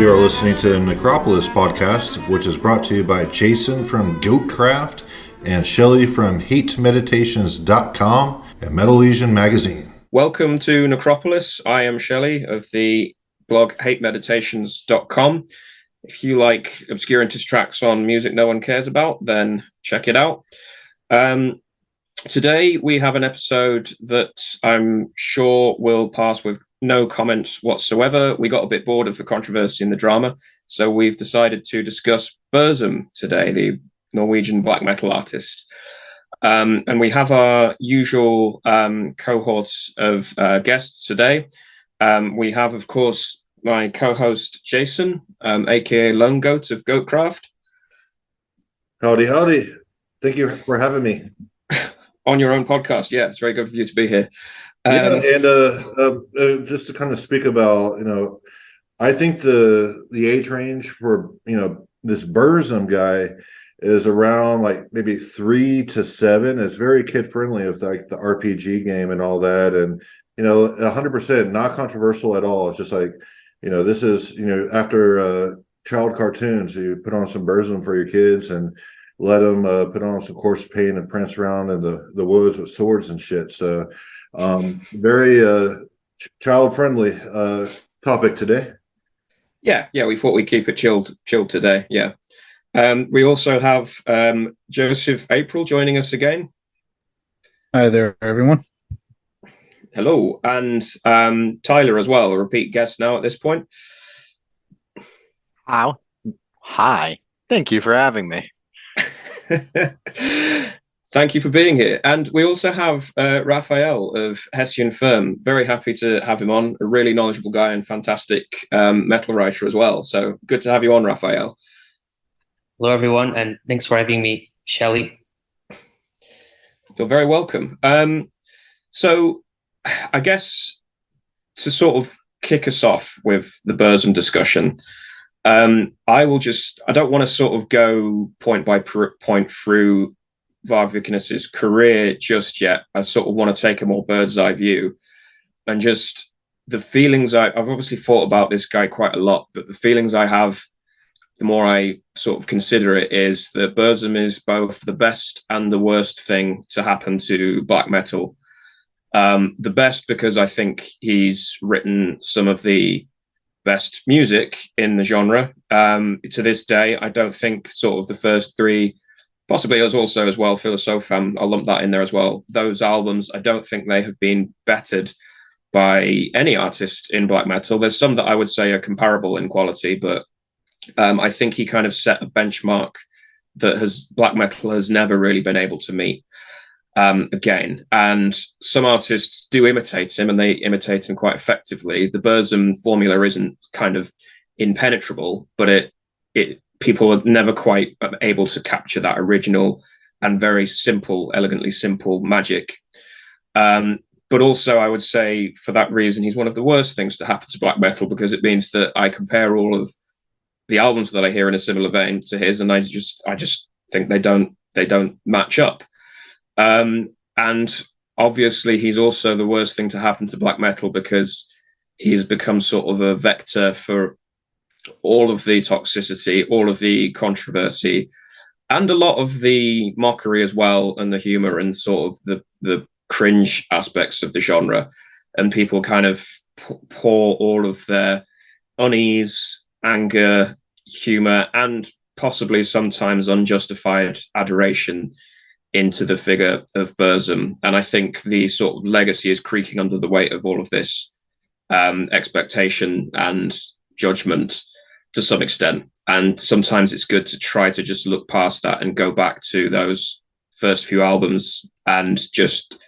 You are listening to Necropolis podcast, which is brought to you by Jason from Goatcraft and Shelly from HateMeditations.com and Metal Legion magazine. Welcome to Necropolis. I am Shelly of the blog HateMeditations.com. If you like obscurantist tracks on music no one cares about, then check it out. Today we have an episode that I'm sure will pass with no comments whatsoever. We got a bit bored of the controversy and the drama, so we've decided to discuss Burzum today, the Norwegian black metal artist. And we have our usual cohorts of guests today. We have, of course, my co-host Jason, aka Lone Goat of Goatcraft. Howdy, howdy. Thank you for having me. On your own podcast. Yeah, it's very good for you to be here. And just to kind of speak about, I think the age range for, this Burzum guy is around like maybe 3 to 7. It's very kid friendly with like the RPG game and all that. And, 100% not controversial at all. It's just like, this is, after child cartoons, you put on some Burzum for your kids and let them put on some coarse paint and prance around in the woods with swords and shit. So very child friendly topic today. Yeah, we thought we'd keep it chilled today. Yeah. We also have Joseph April joining us again. Hi there, everyone. Hello. And Tyler as well, a repeat guest now at this point. Hi. Thank you for having me. Thank you for being here. And we also have Raphael of Hessian Firm. Very happy to have him on. A really knowledgeable guy and fantastic metal writer as well. So good to have you on, Raphael. Hello, everyone, and thanks for having me, Shelly. You're very welcome. So I guess to sort of kick us off with the Burzum discussion, I don't want to sort of go point by point through Varg Vikernes's career just yet. I sort of want to take a more bird's eye view and just the feelings I've obviously thought about this guy quite a lot, but the feelings I have, the more I sort of consider it, is that Burzum is both the best and the worst thing to happen to black metal. The best because I think he's written some of the best music in the genre. To this day, I don't think sort of the first three, possibly as also as well, Philosopham, I'll lump that in there as well. Those albums, I don't think they have been bettered by any artist in black metal. There's some that I would say are comparable in quality, but I think he kind of set a benchmark that black metal has never really been able to meet again. And some artists do imitate him, and they imitate him quite effectively. The Burzum formula isn't kind of impenetrable, but people are never quite able to capture that original and very simple, elegantly simple magic. But also, I would say for that reason, he's one of the worst things to happen to black metal, because it means that I compare all of the albums that I hear in a similar vein to his, and I just think they don't match up. And obviously, he's also the worst thing to happen to black metal because he's become sort of a vector for all of the toxicity, all of the controversy, and a lot of the mockery as well, and the humor and sort of the cringe aspects of the genre. And people kind of pour all of their unease, anger, humor, and possibly sometimes unjustified adoration into the figure of Burzum. And I think the sort of legacy is creaking under the weight of all of this expectation and judgment to some extent. And sometimes it's good to try to just look past that and go back to those first few albums and just,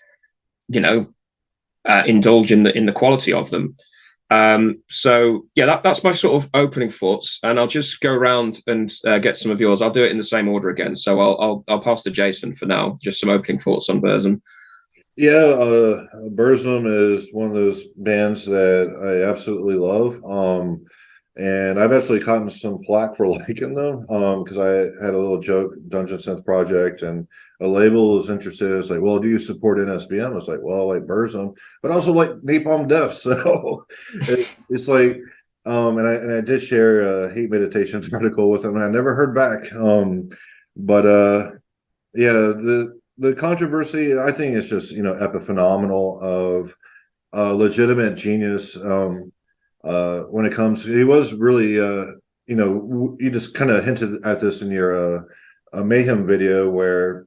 indulge in the quality of them. So yeah, that's my sort of opening thoughts, and I'll just go around and get some of yours. I'll do it in the same order again. So I'll pass to Jason for now. Just some opening thoughts on Burzum. Yeah, Burzum is one of those bands that I absolutely love. And I've actually gotten some flack for liking them because I had a little joke, Dungeon Synth Project, and a label was interested. It's like, well, do you support NSBM? It's like, well, I like Burzum, but I also like Napalm Death. So it's like, And I did share a hate meditations article with him, and I never heard back. But yeah, the controversy, I think it's just, epiphenomenal of legitimate genius. When it comes, he was really, you just kind of hinted at this in your Mayhem video where,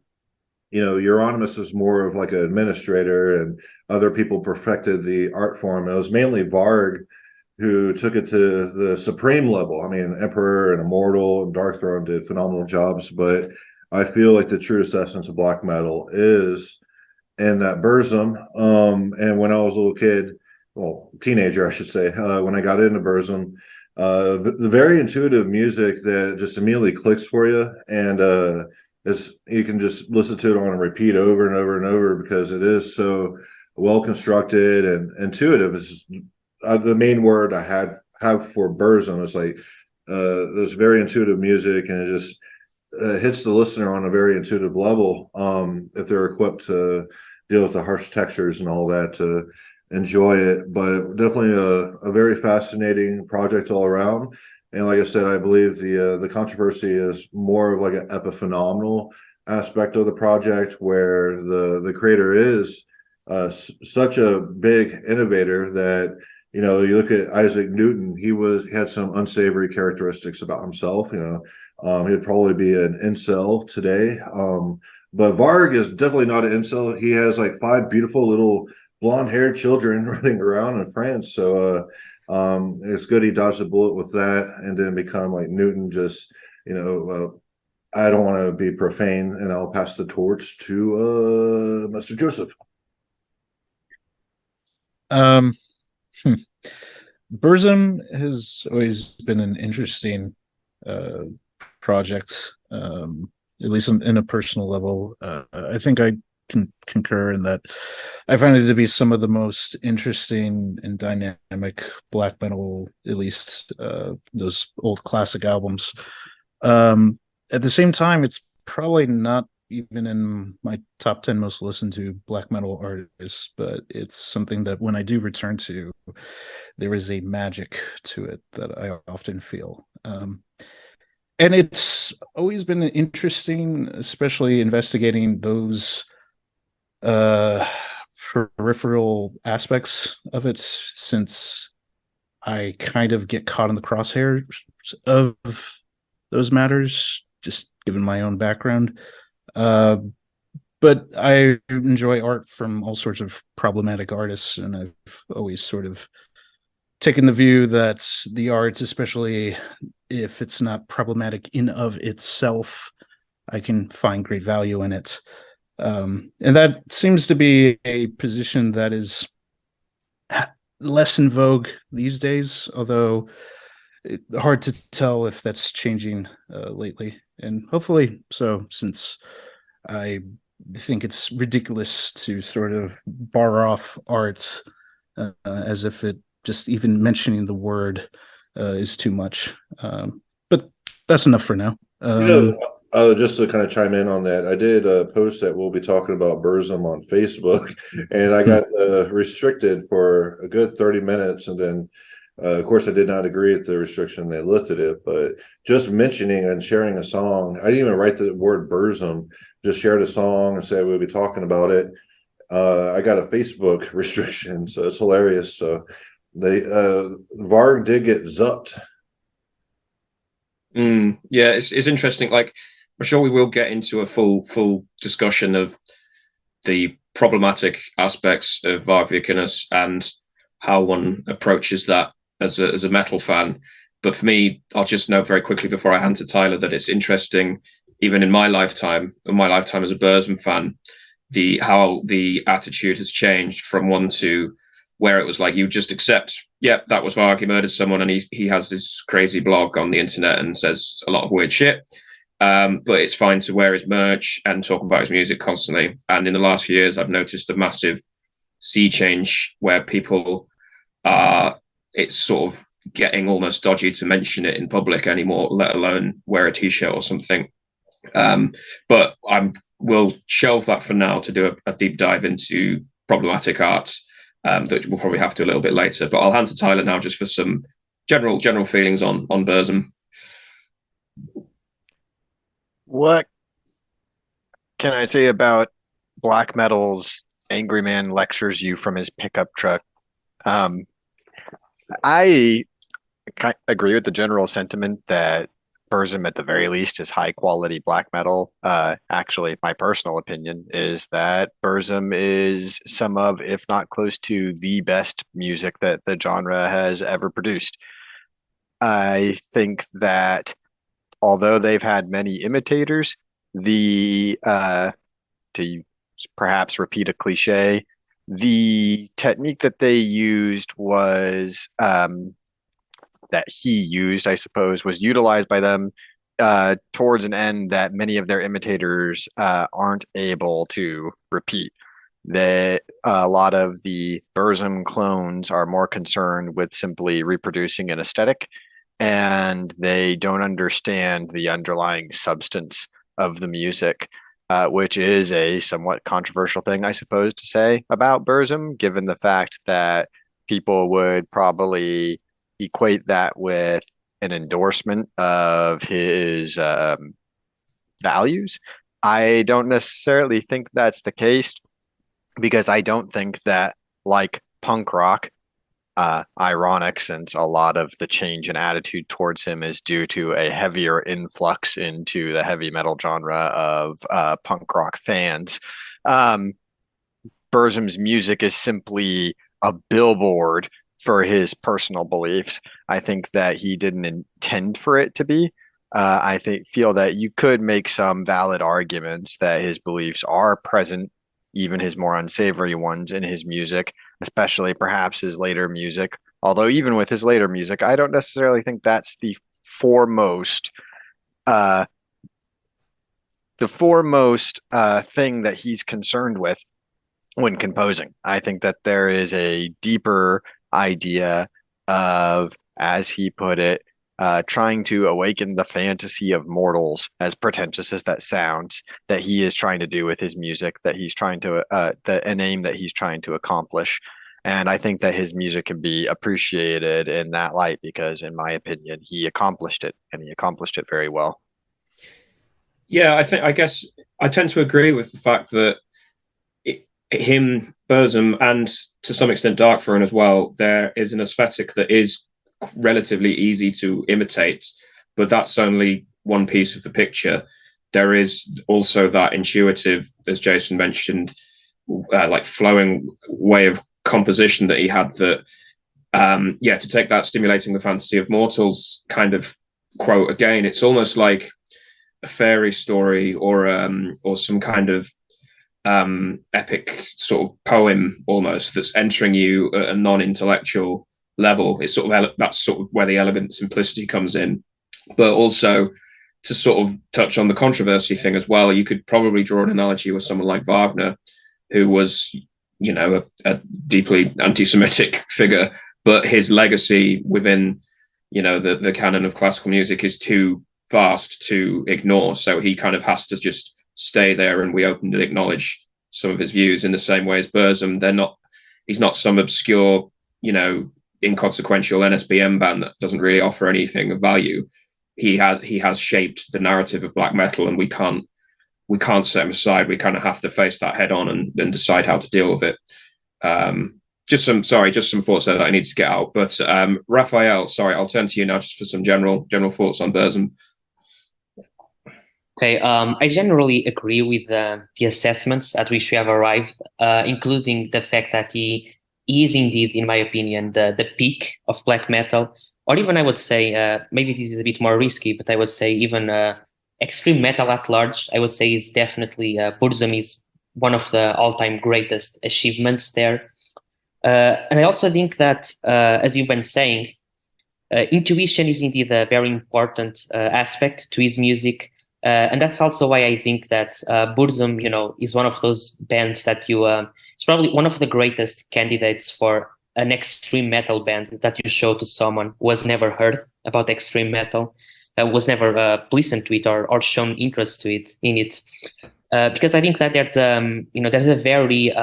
Euronymous was more of like an administrator and other people perfected the art form. It was mainly Varg who took it to the supreme level. I mean, Emperor and Immortal and Darkthrone did phenomenal jobs, but I feel like the truest essence of black metal is in that Burzum. And when I was a little kid, well, teenager, I should say, when I got into Burzum, the very intuitive music that just immediately clicks for you, and you can just listen to it on a repeat over and over and over because it is so well constructed and intuitive. Is the main word I have for Burzum. Is like there's very intuitive music, and it just hits the listener on a very intuitive level if they're equipped to deal with the harsh textures and all that to enjoy it. But definitely a very fascinating project all around. And like I said, I believe the controversy is more of like an epiphenomenal aspect of the project, where the creator is such a big innovator that, you look at Isaac Newton, he had some unsavory characteristics about himself. He'd probably be an incel today. But Varg is definitely not an incel. He has like 5 beautiful little blonde-haired children running around in France. So it's good he dodged a bullet with that and didn't become like Newton. Just, I don't want to be profane, and I'll pass the torch to Mr. Joseph. Burzum has always been an interesting project, at least in a personal level. I think I can concur in that. I find it to be some of the most interesting and dynamic black metal, at least those old classic albums. At the same time, it's probably not even in my top 10 most listened to black metal artists, but it's something that when I do return to, there is a magic to it that I often feel. And it's always been interesting, especially investigating those peripheral aspects of it, since I kind of get caught in the crosshairs of those matters, just given my own background. But I enjoy art from all sorts of problematic artists, and I've always sort of taken the view that the art, especially if it's not problematic in of itself, I can find great value in it. And that seems to be a position that is less in vogue these days, although hard to tell if that's changing lately. And hopefully so, since I think it's ridiculous to sort of bar off art as if it just even mentioning the word is too much. But that's enough for now. Just to kind of chime in on that, I did a post that we'll be talking about Burzum on Facebook, and I got restricted for a good 30 minutes. And then, of course, I did not agree with the restriction. They lifted it, but just mentioning and sharing a song, I didn't even write the word Burzum, just shared a song and said we'll be talking about it. I got a Facebook restriction, so it's hilarious. So Varg did get zupped. Yeah, it's interesting. Like, I'm sure we will get into a full discussion of the problematic aspects of Varg Vikernes and how one approaches that as a metal fan. But for me, I'll just note very quickly before I hand to Tyler that it's interesting, even in my lifetime as a Burzum fan, how the attitude has changed from one to where it was like you just accept, yep, that was Varg, he murdered someone, and he has this crazy blog on the internet and says a lot of weird shit. But it's fine to wear his merch and talk about his music constantly. And in the last few years, I've noticed a massive sea change where people it's sort of getting almost dodgy to mention it in public anymore, let alone wear a t-shirt or something. But we'll shelve that for now to do a deep dive into problematic art that we'll probably have to a little bit later. But I'll hand to Tyler now just for some general feelings on Burzum. What can I say about black metal's Angry Man lectures you from his pickup truck? I agree with the general sentiment that Burzum, at the very least, is high quality black metal. Actually, my personal opinion is that Burzum is some of, if not close to, the best music that the genre has ever produced. I think that although they've had many imitators, the to perhaps repeat a cliche, the technique that they used was that he used, I suppose, was utilized by them towards an end that many of their imitators aren't able to repeat. That a lot of the Burzum clones are more concerned with simply reproducing an aesthetic, and they don't understand the underlying substance of the music, which is a somewhat controversial thing, I suppose, to say about Burzum, given the fact that people would probably equate that with an endorsement of his values. I don't necessarily think that's the case, because I don't think that, like punk rock, ironic since a lot of the change in attitude towards him is due to a heavier influx into the heavy metal genre of punk rock fans. Burzum's music is simply a billboard for his personal beliefs. I think that he didn't intend for it to be. I feel that you could make some valid arguments that his beliefs are present, even his more unsavory ones, in his music, especially perhaps his later music. Although even with his later music, I don't necessarily think that's the foremost thing that he's concerned with when composing. I think that there is a deeper idea of, as he put it, trying to awaken the fantasy of mortals, as pretentious as that sounds, that he is trying to do with his music, that he's trying to, an aim that he's trying to accomplish. And I think that his music can be appreciated in that light because, in my opinion, he accomplished it, and he accomplished it very well. Yeah, I guess I tend to agree with the fact that Burzum, and to some extent Darkthrone as well, there is an aesthetic that is relatively easy to imitate, but that's only one piece of the picture. There is also that intuitive, as Jason mentioned, like flowing way of composition that he had, that to take that stimulating the fantasy of mortals kind of quote again, it's almost like a fairy story or some kind of epic sort of poem almost that's entering you at a non-intellectual level. It's sort of that's sort of where the elegant simplicity comes in. But also, to sort of touch on the controversy thing as well, you could probably draw an analogy with someone like Wagner, who was, you know, a deeply anti-Semitic figure, but his legacy within, you know, the canon of classical music is too vast to ignore. So he kind of has to just stay there, and we openly acknowledge some of his views in the same way as Burzum. He's not some obscure, you know, inconsequential NSBM band that doesn't really offer anything of value. He has shaped the narrative of black metal, and we can't set him aside. We kind of have to face that head on and decide how to deal with it. Just some thoughts there that I need to get out. But Raphael, sorry, I'll turn to you now just for some general thoughts on Burzum. Okay, I generally agree with the assessments at which we have arrived, including the fact that he is indeed, in my opinion, the peak of black metal, or even I would say, maybe this is a bit more risky, but I would say even extreme metal at large. I would say is definitely Burzum is one of the all-time greatest achievements there. And I also think that, as you've been saying, intuition is indeed a very important aspect to his music. And that's also why I think that Burzum, you know, is one of those bands that it's probably one of the greatest candidates for an extreme metal band that you show to someone who has never heard about extreme metal, was never listened to it or shown interest in it. Because I think that there's a very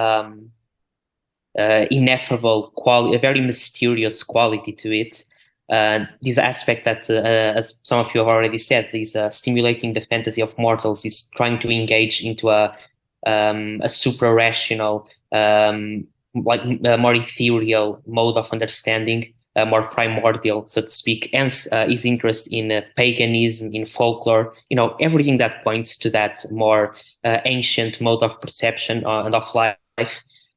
ineffable quality, a very mysterious quality to it. this aspect that, as some of you have already said, is stimulating the fantasy of mortals, is trying to engage into a super rational, more ethereal mode of understanding, more primordial, so to speak. Hence, his interest in paganism, in folklore, everything that points to that more ancient mode of perception and of life.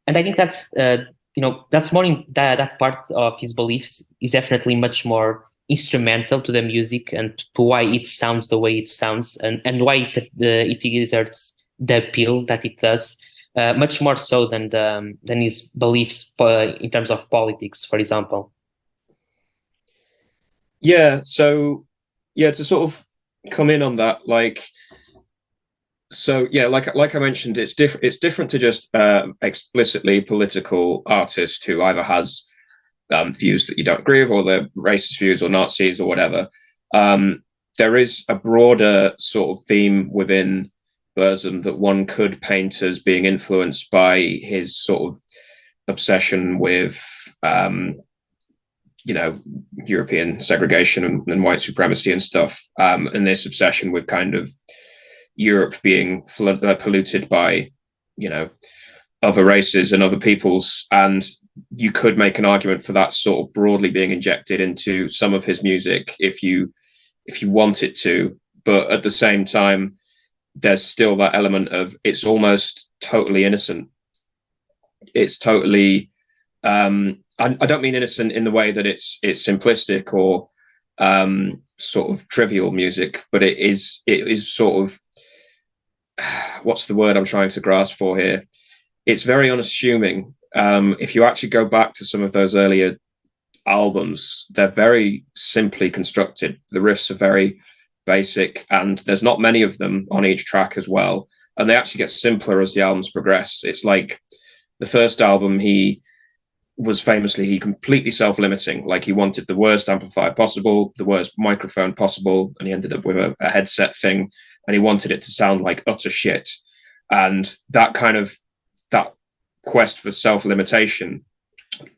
And I think that's that's more in that part of his beliefs is definitely much more instrumental to the music and to why it sounds the way it sounds, and why it exerts the appeal that it does, much more so than his beliefs in terms of politics, for example. Yeah. So to sort of come in on that, like I mentioned, it's different to just explicitly political artist who either has views that you don't agree with, or they're racist views, or Nazis, or whatever. There is a broader sort of theme within Burzum that one could paint as being influenced by his sort of obsession with European segregation and white supremacy and stuff, and this obsession with kind of Europe being polluted by, other races and other peoples. And you could make an argument for that sort of broadly being injected into some of his music if you wanted to. But at the same time, there's still that element of it's almost totally innocent. It's totally, I don't mean innocent in the way that it's simplistic or sort of trivial music, but it is sort of, what's the word I'm trying to grasp for here? It's very unassuming. If you actually go back to some of those earlier albums, they're very simply constructed. The riffs are very basic, and there's not many of them on each track as well. And they actually get simpler as the albums progress. It's like the first album, he completely self-limiting. Like, he wanted the worst amplifier possible, the worst microphone possible, and he ended up with a headset thing, and he wanted it to sound like utter shit. And that quest for self-limitation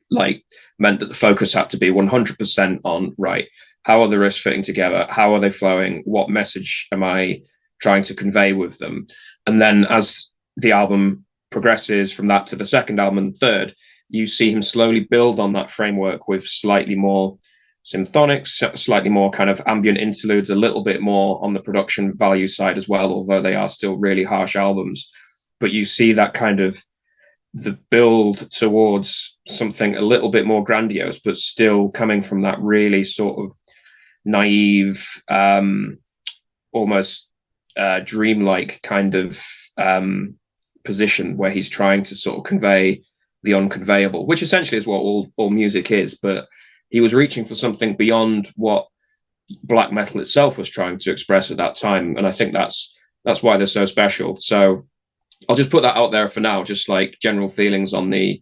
meant that the focus had to be 100% on, right, how are the riffs fitting together? How are they flowing? What message am I trying to convey with them? And then as the album progresses from that to the second album and the third, you see him slowly build on that framework with slightly more symphonics, slightly more kind of ambient interludes, a little bit more on the production value side as well, although they are still really harsh albums. But you see that kind of the build towards something a little bit more grandiose, but still coming from that really sort of naive, almost dreamlike kind of position where he's trying to sort of convey the unconveyable, which essentially is what all music is. But he was reaching for something beyond what black metal itself was trying to express at that time. And I think that's why they're so special. So I'll just put that out there for now, just like general feelings on the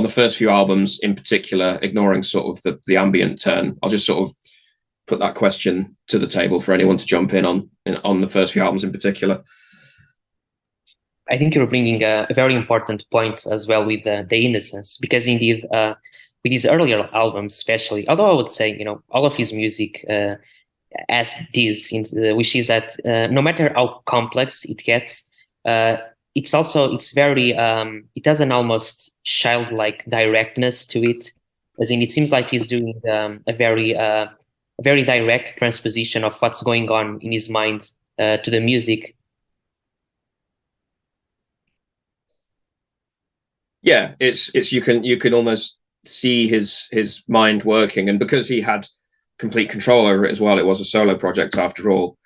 first few albums in particular, ignoring sort of the ambient turn. I'll just sort of put that question to the table for anyone to jump in on the first few albums in particular. I think you're bringing a very important point as well with the innocence, because indeed, with his earlier albums, especially, although I would say, all of his music has this, which is that no matter how complex it gets, it's very, it has an almost childlike directness to it. As in, it seems like he's doing a very direct transposition of what's going on in his mind to the music. Yeah, it's you can almost see his mind working, and because he had complete control over it as well, it was a solo project after all.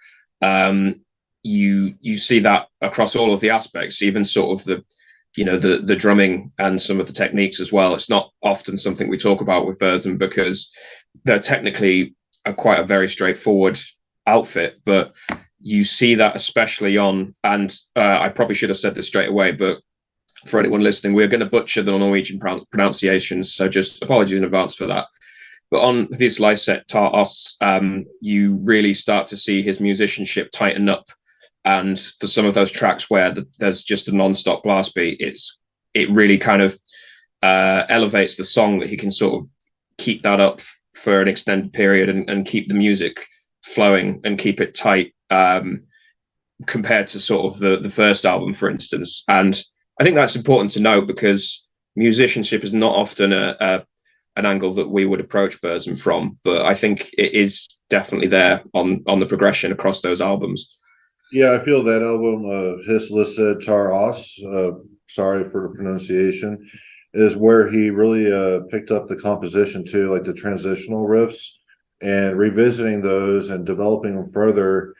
You see that across all of the aspects, even sort of the drumming and some of the techniques as well. It's not often something we talk about with Burzum because they're technically quite a very straightforward outfit, but you see that especially on, and I probably should have said this straight away, but for anyone listening, we're going to butcher the Norwegian pronunciations, so just apologies in advance for that. But on Vis Lyset Tar Oss, you really start to see his musicianship tighten up. And for some of those tracks where there's just a non-stop blast beat, it really kind of elevates the song, that he can sort of keep that up for an extended period and keep the music flowing and keep it tight, compared to sort of the first album, for instance. And I think that's important to note, because musicianship is not often an angle that we would approach Burzum from, but I think it is definitely there on the progression across those albums. Yeah, I feel that album, his listed Taras, sorry for the pronunciation, is where he really picked up the composition too, like the transitional riffs, and revisiting those and developing them further.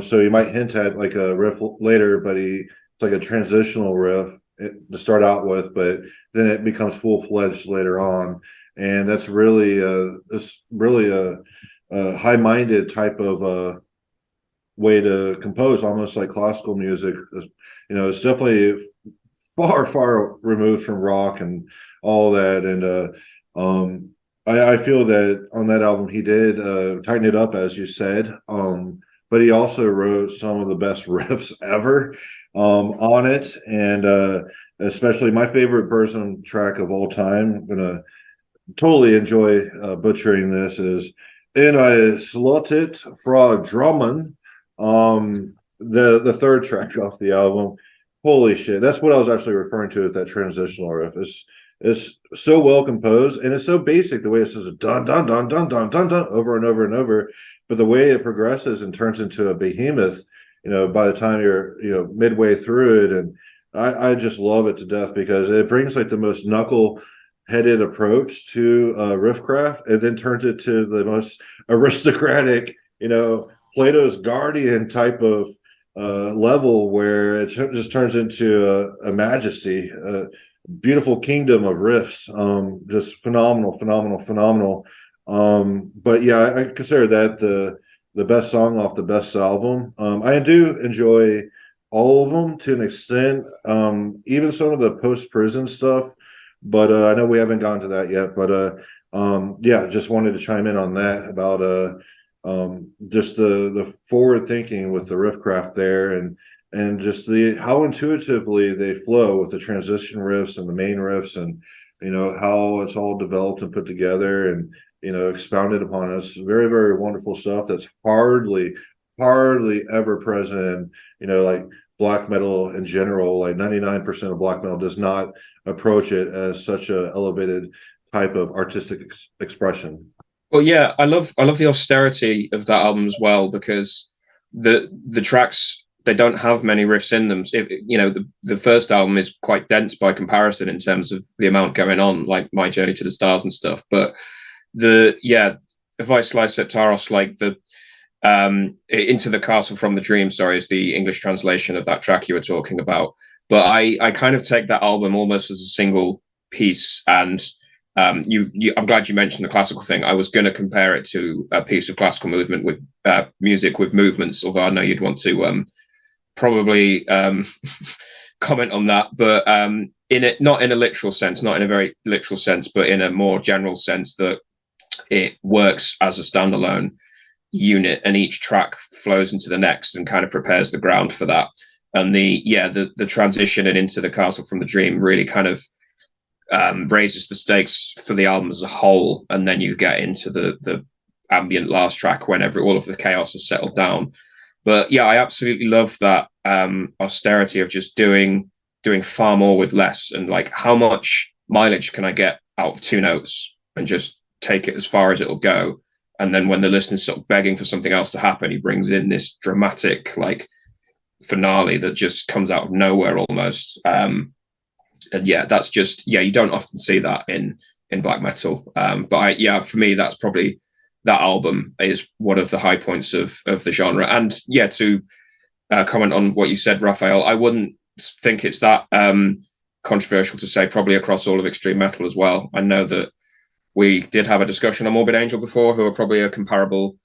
So you might hint at like a riff later, but it's like a transitional riff to start out with, but then it becomes full-fledged later on. And that's really a high-minded type of way to compose, almost like classical music. It's definitely far removed from rock and all that. And I feel that on that album he did tighten it up, as you said. But he also wrote some of the best riffs ever on it. And especially my favorite Burzum track of all time, I'm gonna totally enjoy butchering this, is "In I Slotted fra Drummond." The third track off the album. Holy shit, that's what I was actually referring to with that transitional riff. It's so well composed, and it's so basic, the way it says dun dun dun dun dun dun dun over and over and over, but the way it progresses and turns into a behemoth, by the time you're midway through it. And I just love it to death, because it brings like the most knuckle-headed approach to riffcraft, and then turns it to the most aristocratic, Plato's Guardian type of level, where it just turns into a majesty, a beautiful kingdom of riffs. Just phenomenal. But yeah, I consider that the best song off the best album. I do enjoy all of them to an extent, even some of the post-prison stuff. But I know we haven't gotten to that yet. But yeah, just wanted to chime in on that about just the forward thinking with the riffcraft there, and just how intuitively they flow with the transition riffs and the main riffs, and how it's all developed and put together and expounded upon. It's very wonderful stuff that's hardly ever present in like black metal in general. Like 99% of black metal does not approach it as such a elevated type of artistic expression. Well, yeah, I love the austerity of that album as well, because the tracks, they don't have many riffs in them. The first album is quite dense by comparison in terms of the amount going on, like My Journey to the Stars and stuff. But if I slice at Taros, like the Into the Castle from the Dream, sorry, is the English translation of that track you were talking about. But I kind of take that album almost as a single piece. And I'm glad you mentioned the classical thing. I was going to compare it to a piece of classical movement with music with movements, although I know you'd want to probably comment on that. But not in a literal sense, not in a very literal sense, but in a more general sense, that it works as a standalone unit, and each track flows into the next and kind of prepares the ground for that. And the transition and Into the Castle from the Dream really kind of raises the stakes for the album as a whole, and then you get into the ambient last track whenever all of the chaos has settled down. But yeah, I absolutely love that austerity of just doing far more with less, and like, how much mileage can I get out of two notes and just take it as far as it'll go. And then when the listener's sort of begging for something else to happen, he brings in this dramatic like finale that just comes out of nowhere almost. And yeah, that's just, you don't often see that in black metal. But for me, that's probably, that album is one of the high points of the genre. And yeah, to comment on what you said, Raphael, I wouldn't think it's that controversial to say probably across all of extreme metal as well. I know that we did have a discussion on Morbid Angel before, who are probably a comparable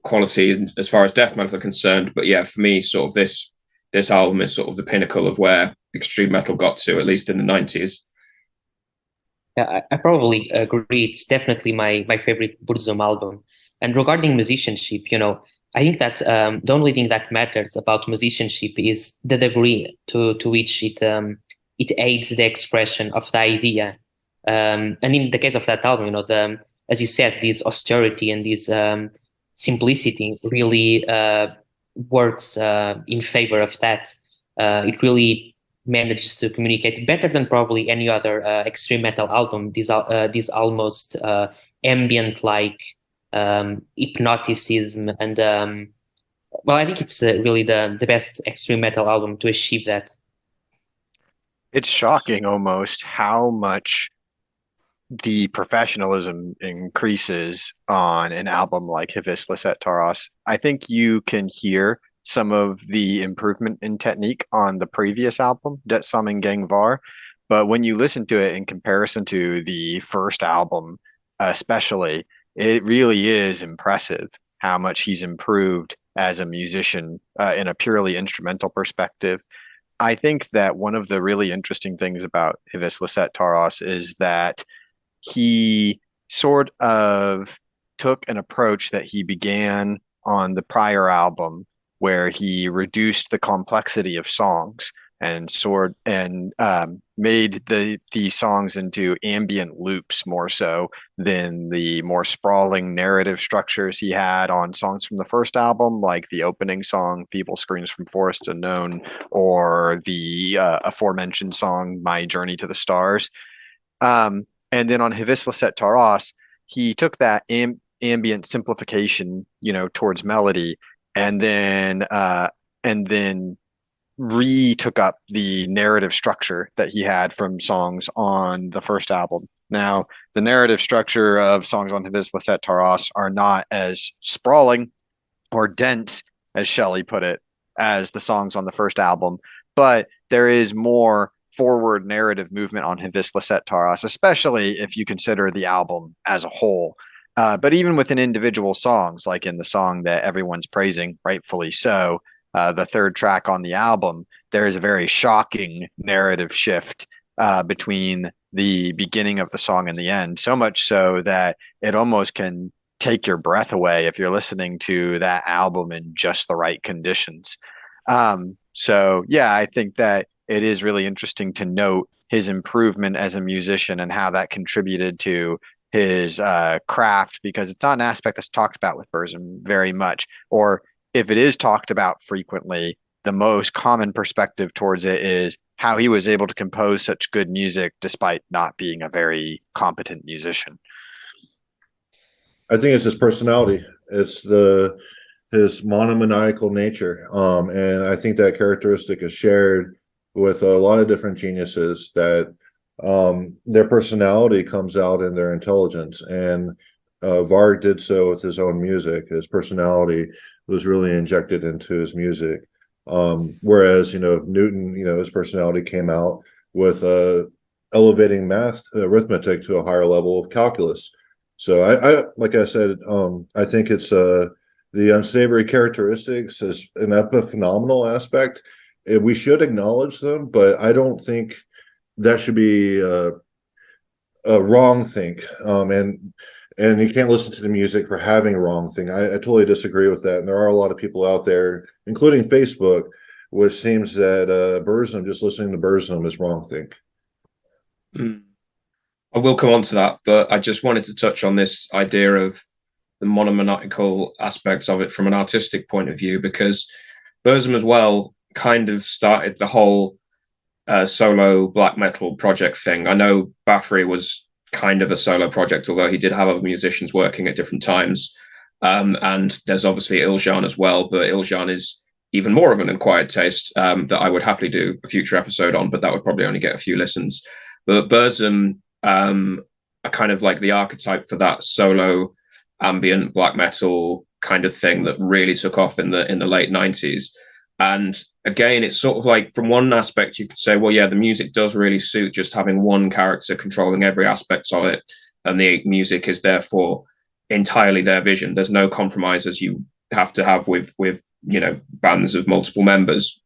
quality as far as death metal are concerned. But yeah, for me, sort of this album is sort of the pinnacle of where extreme metal got to, at least in the 90s. Yeah, I probably agree. It's definitely my favorite Burzum album. And regarding musicianship, I think that the only thing that matters about musicianship is the degree to which it aids the expression of the idea. And in the case of that album, as you said, this austerity and this simplicity really works in favor of that. It really manages to communicate better than probably any other extreme metal album. This almost ambient-like hypnoticism, and well, I think it's really the best extreme metal album to achieve that. It's shocking almost how much the professionalism increases on an album like Hivis Licet Taras. I think you can hear some of the improvement in technique on the previous album, Det Samen Gang Var. But when you listen to it in comparison to the first album, especially, it really is impressive how much he's improved as a musician in a purely instrumental perspective. I think that one of the really interesting things about Hivis Licet Taras is that he sort of took an approach that he began on the prior album, where he reduced the complexity of songs and made the songs into ambient loops more so than the more sprawling narrative structures he had on songs from the first album, like the opening song "Feeble Screams from Forest Unknown" or the aforementioned song "My Journey to the Stars." And then on Hivis Licet Taras, he took that ambient simplification, towards melody, and then took up the narrative structure that he had from songs on the first album. Now, the narrative structure of songs on Hivis Licet Taras are not as sprawling or dense, as Shelley put it, as the songs on the first album, but there is more forward narrative movement on Hivis Licet Taras, especially if you consider the album as a whole. But even within individual songs, like in the song that everyone's praising, rightfully so, the third track on the album, there is a very shocking narrative shift between the beginning of the song and the end, so much so that it almost can take your breath away if you're listening to that album in just the right conditions. So yeah, I think that it is really interesting to note his improvement as a musician and how that contributed to his craft, because it's not an aspect that's talked about with Burzum very much, or if it is talked about frequently, the most common perspective towards it is how he was able to compose such good music despite not being a very competent musician. I think it's his personality. It's his monomaniacal nature. And I think that characteristic is shared with a lot of different geniuses, that their personality comes out in their intelligence. And Varg did so with his own music. His personality was really injected into his music. Whereas, Newton, his personality came out with elevating math, arithmetic to a higher level of calculus. So I like I said, I think it's the unsavory characteristics is an epiphenomenal aspect. We should acknowledge them, but I don't think that should be a wrong think. And you can't listen to the music for having a wrong thing. I totally disagree with that. And there are a lot of people out there, including Facebook, which seems that Burzum, just listening to Burzum is wrong think. I will come on to that, but I just wanted to touch on this idea of the monomaniacal aspects of it from an artistic point of view, because Burzum as well kind of started the whole solo black metal project thing. I know Bathory was kind of a solo project, although he did have other musicians working at different times. And there's obviously Iljan as well, but Iljan is even more of an acquired taste that I would happily do a future episode on, but that would probably only get a few listens. But Burzum are kind of like the archetype for that solo ambient black metal kind of thing that really took off in the late 90s. And again, it's sort of like, from one aspect, you could say, well, yeah, the music does really suit just having one character controlling every aspect of it. And the music is therefore entirely their vision. There's no compromise as you have to have with bands of multiple members.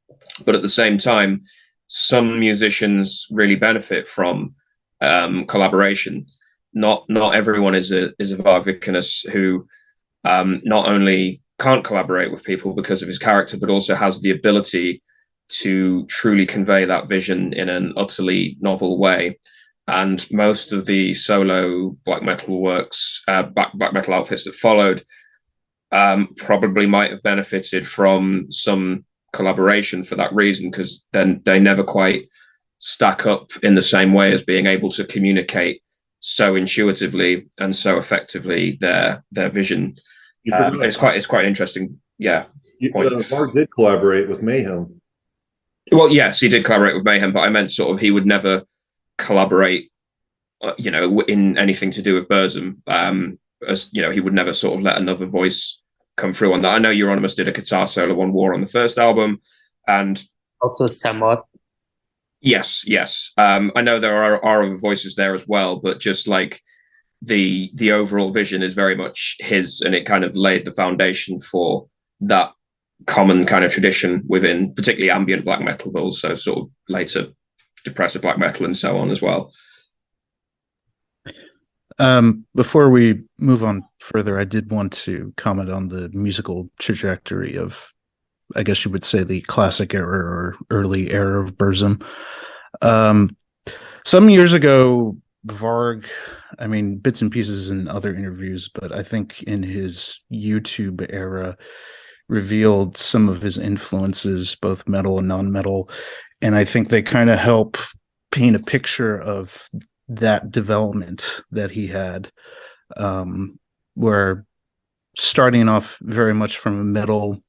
But at the same time, some musicians really benefit from collaboration. Not everyone is a Varg Vikernes who not only can't collaborate with people because of his character, but also has the ability to truly convey that vision in an utterly novel way. and most of the solo black metal works, black metal outfits that followed, probably might have benefited from some collaboration for that reason, because then they never quite stack up in the same way as being able to communicate so intuitively and so effectively their vision. It's quite interesting. Yeah. Mark did collaborate with Mayhem. Well, yes, he did collaborate with Mayhem, but I meant sort of he would never collaborate, in anything to do with Burzum. As you know, he would never sort of let another voice come through on that. I know Euronymous did a guitar solo on War on the first album, and also somewhat. Yes. I know there are other voices there as well, but just like the overall vision is very much his, and it kind of laid the foundation for that common kind of tradition within particularly ambient black metal, but also sort of later depressive black metal and so on as well. Before we move on further, I did want to comment on the musical trajectory of, I guess you would say, the classic era or early era of Burzum. Some years ago, Varg, I mean, bits and pieces in other interviews, but I think in his YouTube era, revealed some of his influences, both metal and non-metal. And I think they kind of help paint a picture of that development that he had, where starting off very much from a metal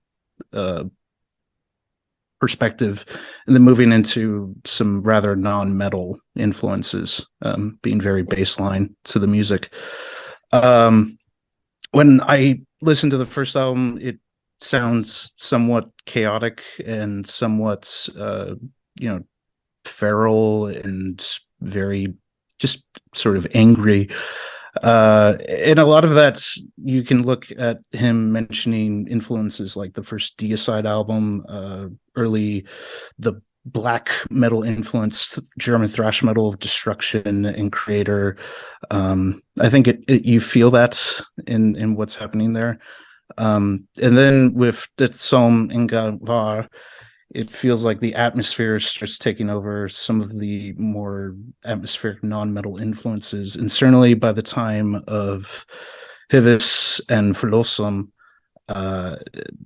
perspective and then moving into some rather non-metal influences, being very baseline to the music. When I listened to the first album, it sounds somewhat chaotic and somewhat feral and very just sort of angry, and a lot of that you can look at him mentioning influences like the first Deicide album, early the black metal influenced German thrash metal of Destruction and Creator. I think you feel that in what's happening there. And then with Det Som Engang Var, it feels like the atmosphere starts taking over some of the more atmospheric non-metal influences. And certainly by the time of Hivis and Verlosum,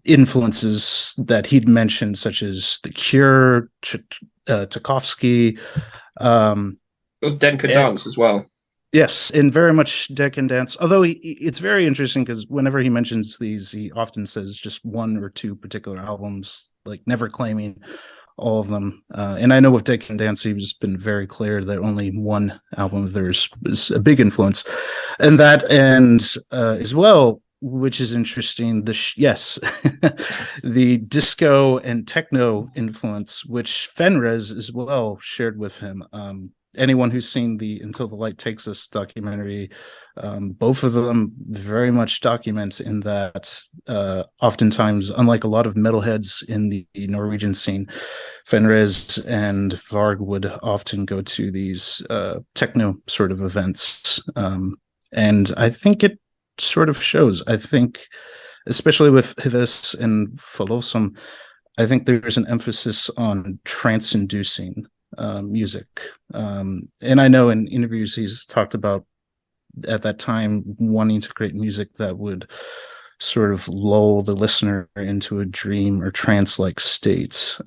influences that he'd mentioned, such as The Cure, Tchaikovsky. It was Denka Dance as well. Yes, and very much Decan Dance. Although it's very interesting because whenever he mentions these, he often says just one or two particular albums, like never claiming all of them. And I know with Decan Dance, he's been very clear that only one album of theirs is a big influence. And that, and as well, which is interesting, the disco and techno influence, which Fenriz as well shared with him. Anyone who's seen the Until the Light Takes Us documentary, both of them very much document in that oftentimes, unlike a lot of metalheads in the Norwegian scene, Fenriz and Varg would often go to these techno sort of events. And I think it sort of shows. I think, especially with Hivis and Falosum, I think there's an emphasis on trance-inducing music. And I know in interviews he's talked about at that time wanting to create music that would sort of lull the listener into a dream or trance-like state,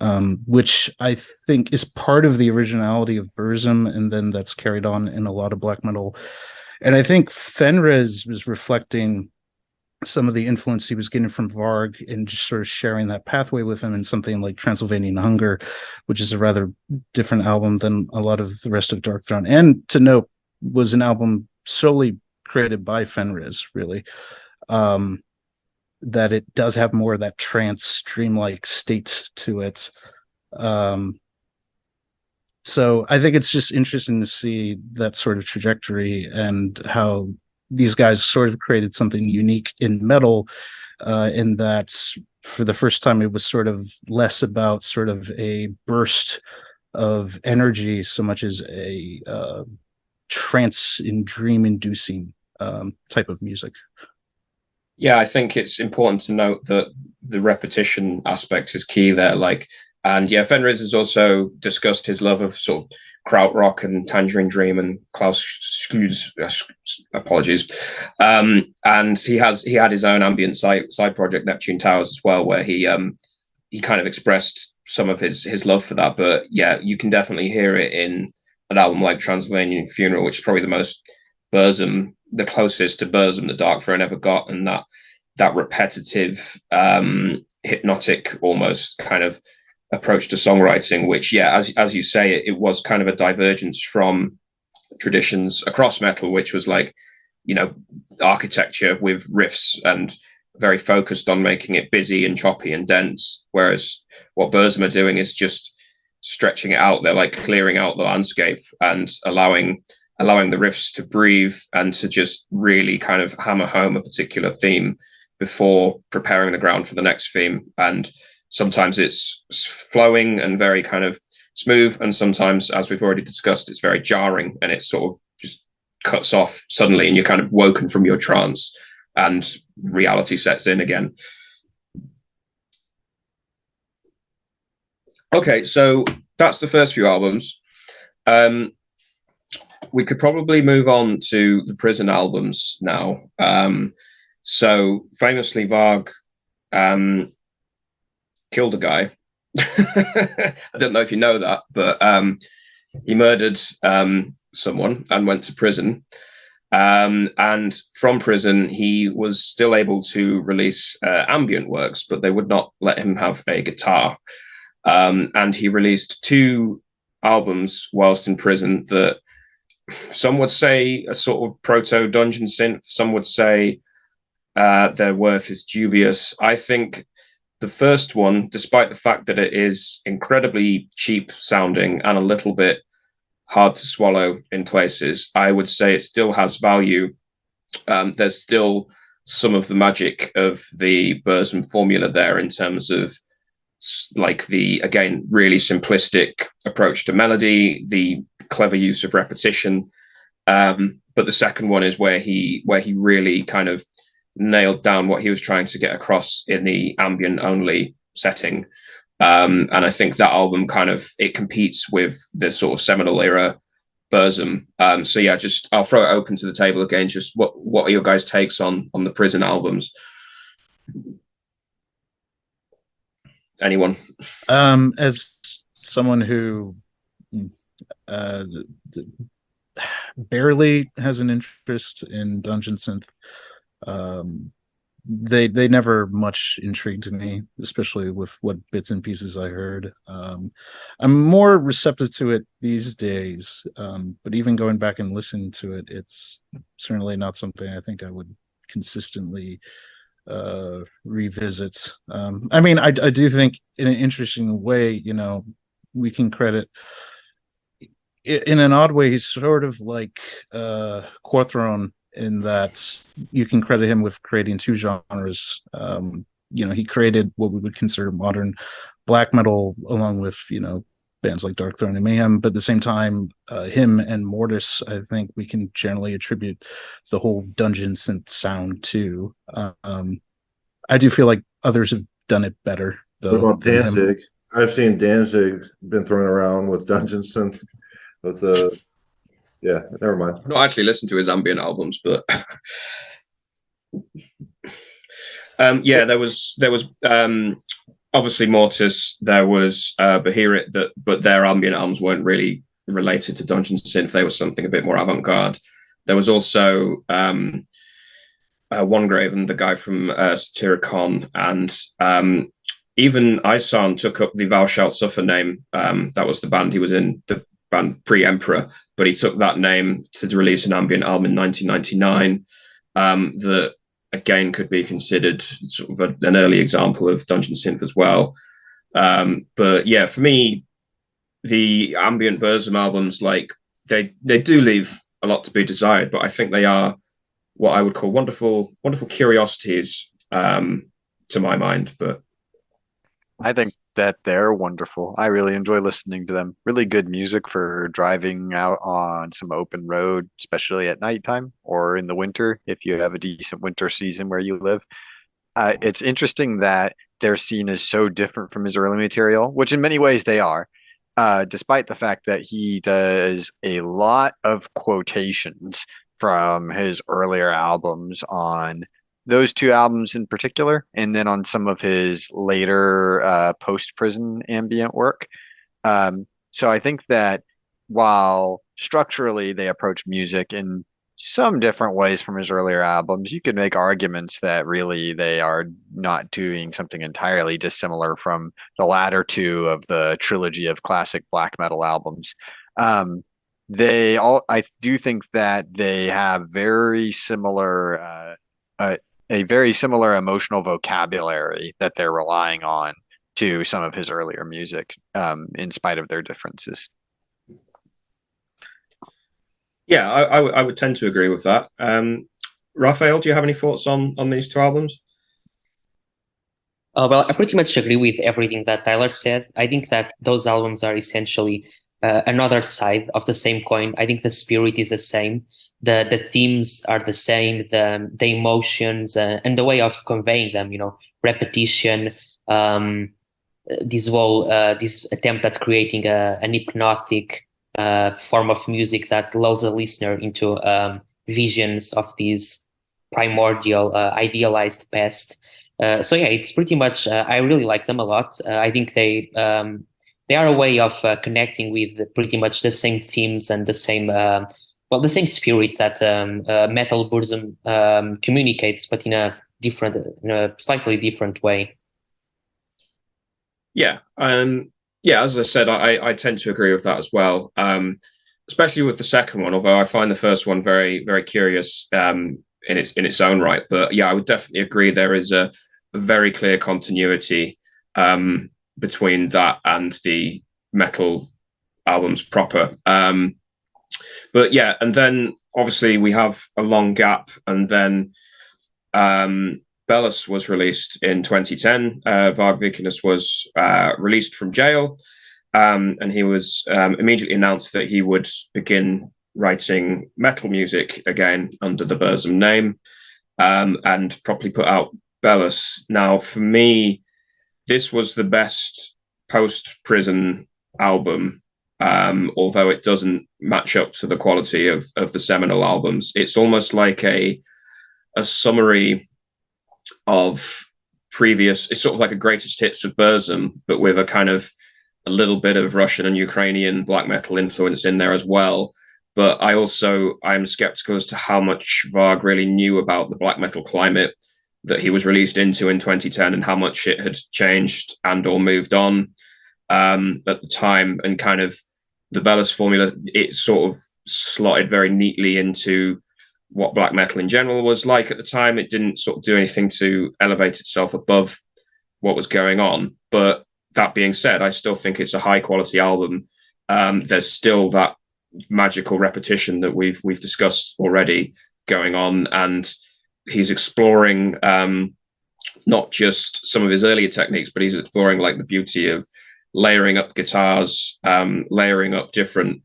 which I think is part of the originality of Burzum, and then that's carried on in a lot of black metal. And I think Fenriz was reflecting some of the influence he was getting from Varg and just sort of sharing that pathway with him in something like Transylvanian Hunger, which is a rather different album than a lot of the rest of Dark Throne. And to note, was an album solely created by Fenriz, really. That it does have more of that trance dreamlike state to it. So I think it's just interesting to see that sort of trajectory and how these guys sort of created something unique in metal, in that for the first time it was sort of less about sort of a burst of energy so much as a trance and dream inducing type of music. Yeah, I think it's important to note that the repetition aspect is key there. Like, And yeah, Fenriz has also discussed his love of sort of krautrock and Tangerine Dream and Klaus Sku's apologies. And he had his own ambient side project, Neptune Towers, as well, where he kind of expressed some of his love for that. But yeah, you can definitely hear it in an album like Transylvanian Funeral, which is probably the most Burzum, the closest to Burzum the Dark Throne ever got, and that repetitive, hypnotic almost kind of approach to songwriting, which as you say, it was kind of a divergence from traditions across metal, which was like, architecture with riffs and very focused on making it busy and choppy and dense, whereas what Burzum are doing is just stretching it out. They're like clearing out the landscape and allowing the riffs to breathe and to just really kind of hammer home a particular theme before preparing the ground for the next theme. And sometimes it's flowing and very kind of smooth, and sometimes, as we've already discussed, it's very jarring and it sort of just cuts off suddenly and you're kind of woken from your trance and reality sets in again. Okay, so that's the first few albums. We could probably move on to the Prison albums now. So famously, Varg killed a guy. I don't know if you know that, but he murdered someone and went to prison. And from prison, he was still able to release ambient works, but they would not let him have a guitar. And he released 2 albums whilst in prison that some would say a sort of proto dungeon synth. Some would say their worth is dubious. I think the first one, despite the fact that it is incredibly cheap sounding and a little bit hard to swallow in places, I would say it still has value. There's still some of the magic of the Burzum formula there in terms of like the, again, really simplistic approach to melody, the clever use of repetition. But the second one is where he really kind of nailed down what he was trying to get across in the ambient only setting. And I think that album kind of, it competes with the sort of seminal era Burzum. So yeah, just I'll throw it open to the table again. Just what are your guys' takes on the Prison albums? Anyone? As someone who barely has an interest in dungeon synth, they never much intrigued me, especially with what bits and pieces I heard. I'm more receptive to it these days, but even going back and listening to it, it's certainly not something I think I would consistently revisit. I mean, I do think in an interesting way, we can credit in an odd way, he's sort of like Quorthron in that you can credit him with creating 2 genres. He created what we would consider modern black metal along with, bands like Dark Throne and Mayhem, but at the same time, him and Mortis, I think we can generally attribute the whole dungeon synth sound to. I do feel like others have done it better, though. What about Danzig? I've seen Danzig been thrown around with dungeon synth with yeah, never mind. I've not actually listened to his ambient albums, but there was obviously Mortis, there was Beherit, but their ambient albums weren't really related to dungeon synth. They were something a bit more avant-garde. There was also Onegraven, the guy from Satyricon, and even Isan took up the Thou Shalt Suffer name. That was the band he was in, the band pre-Emperor, but he took that name to release an ambient album in 1999 that again could be considered sort of an early example of dungeon synth as well. But yeah, for me, the ambient Burzum albums, like they do leave a lot to be desired, but I think they are what I would call wonderful curiosities to my mind. But I think that they're wonderful. I really enjoy listening to them. Really good music for driving out on some open road, especially at nighttime or in the winter if you have a decent winter season where you live. It's interesting that they're seen as so different from his early material, which in many ways they are, despite the fact that he does a lot of quotations from his earlier albums on those two albums in particular, and then on some of his later post-prison ambient work. So I think that while structurally they approach music in some different ways from his earlier albums, you could make arguments that really they are not doing something entirely dissimilar from the latter two of the trilogy of classic black metal albums. I do think that they have very similar, a very similar emotional vocabulary that they're relying on to some of his earlier music, in spite of their differences. Yeah, I would tend to agree with that. Raphael, do you have any thoughts on these two albums? Well, I pretty much agree with everything that Tyler said. I think that those albums are essentially another side of the same coin. I think the spirit is the same. The themes are the same, the emotions and the way of conveying them, repetition, this attempt at creating an hypnotic form of music that lulls a listener into visions of this primordial, idealized past. So yeah, it's pretty much. I really like them a lot. I think they are a way of connecting with pretty much the same themes and the same the same spirit that Metal Burzum communicates, but in a slightly different way. Yeah, as I said, I tend to agree with that as well. Especially with the second one, although I find the first one very, very curious in its own right. But yeah, I would definitely agree there is a very clear continuity between that and the metal albums proper. But yeah, and then obviously we have a long gap, and then Belus was released in 2010. Varg Vikernes was released from jail, and he was immediately announced that he would begin writing metal music again under the Burzum name, and properly put out Belus. Now, for me, this was the best post-prison album, although it doesn't match up to the quality of the seminal albums. It's almost like a summary of previous. It's sort of like a greatest hits of Burzum, but with a little bit of Russian and Ukrainian black metal influence in there as well. But I'm skeptical as to how much Varg really knew about the black metal climate that he was released into in 2010 and how much it had changed and or moved on at the time. And the Belus formula, it sort of slotted very neatly into what black metal in general was like at the time. It didn't sort of do anything to elevate itself above what was going on. But that being said, I still think it's a high quality album. There's still that magical repetition that we've discussed already going on, and he's exploring not just some of his earlier techniques, but he's exploring like the beauty of layering up guitars, layering up different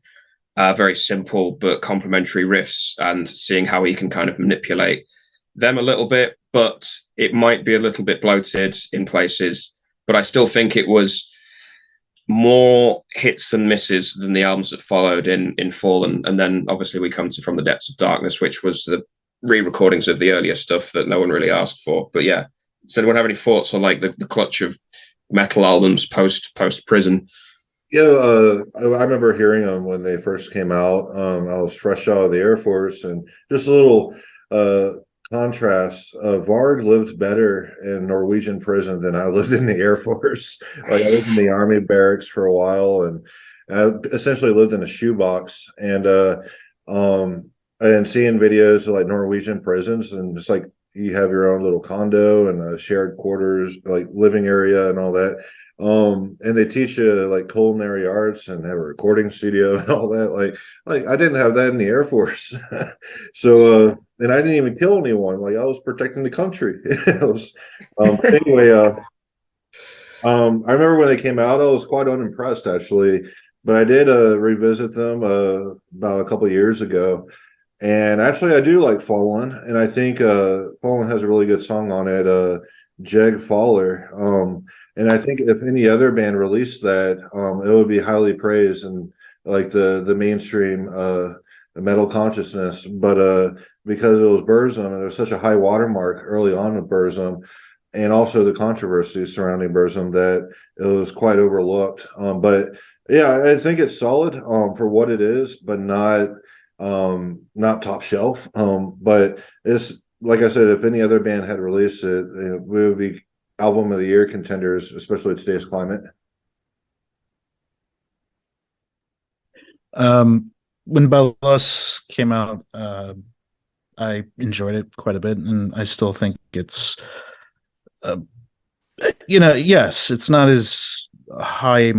very simple but complementary riffs, and seeing how he can kind of manipulate them a little bit. But it might be a little bit bloated in places, but I still think it was more hits than misses than the albums that followed in Fallen. And then obviously we come to From the Depths of Darkness, which was the re-recordings of the earlier stuff that no one really asked for. But yeah, does anyone have any thoughts on like the clutch of metal albums post prison? Yeah, I remember hearing them when they first came out. I was fresh out of the Air Force, and just a little contrast. Varg lived better in Norwegian prison than I lived in the Air Force. Like I lived in the Army barracks for a while, and I essentially lived in a shoebox. And seeing videos of like Norwegian prisons, and it's like you have your own little condo and a shared quarters, like living area and all that. And they teach you like culinary arts and have a recording studio and all that. Like I didn't have that in the Air Force. So and I didn't even kill anyone. Like I was protecting the country. Anyway, I remember when they came out, I was quite unimpressed actually, but I did revisit them about a couple of years ago. And actually I do like Fallen, and I think Fallen has a really good song on it. Jeg Fowler. And I think if any other band released that, it would be highly praised and like the mainstream metal consciousness. But because it was Burzum and there was such a high watermark early on with Burzum, and also the controversy surrounding Burzum, that it was quite overlooked. But yeah, I think it's solid for what it is, but not top shelf. But it's like I said, if any other band had released it, we would be album of the year contenders, especially today's climate. When Bellas came out, I enjoyed it quite a bit, and I still think it's, yes, it's not as high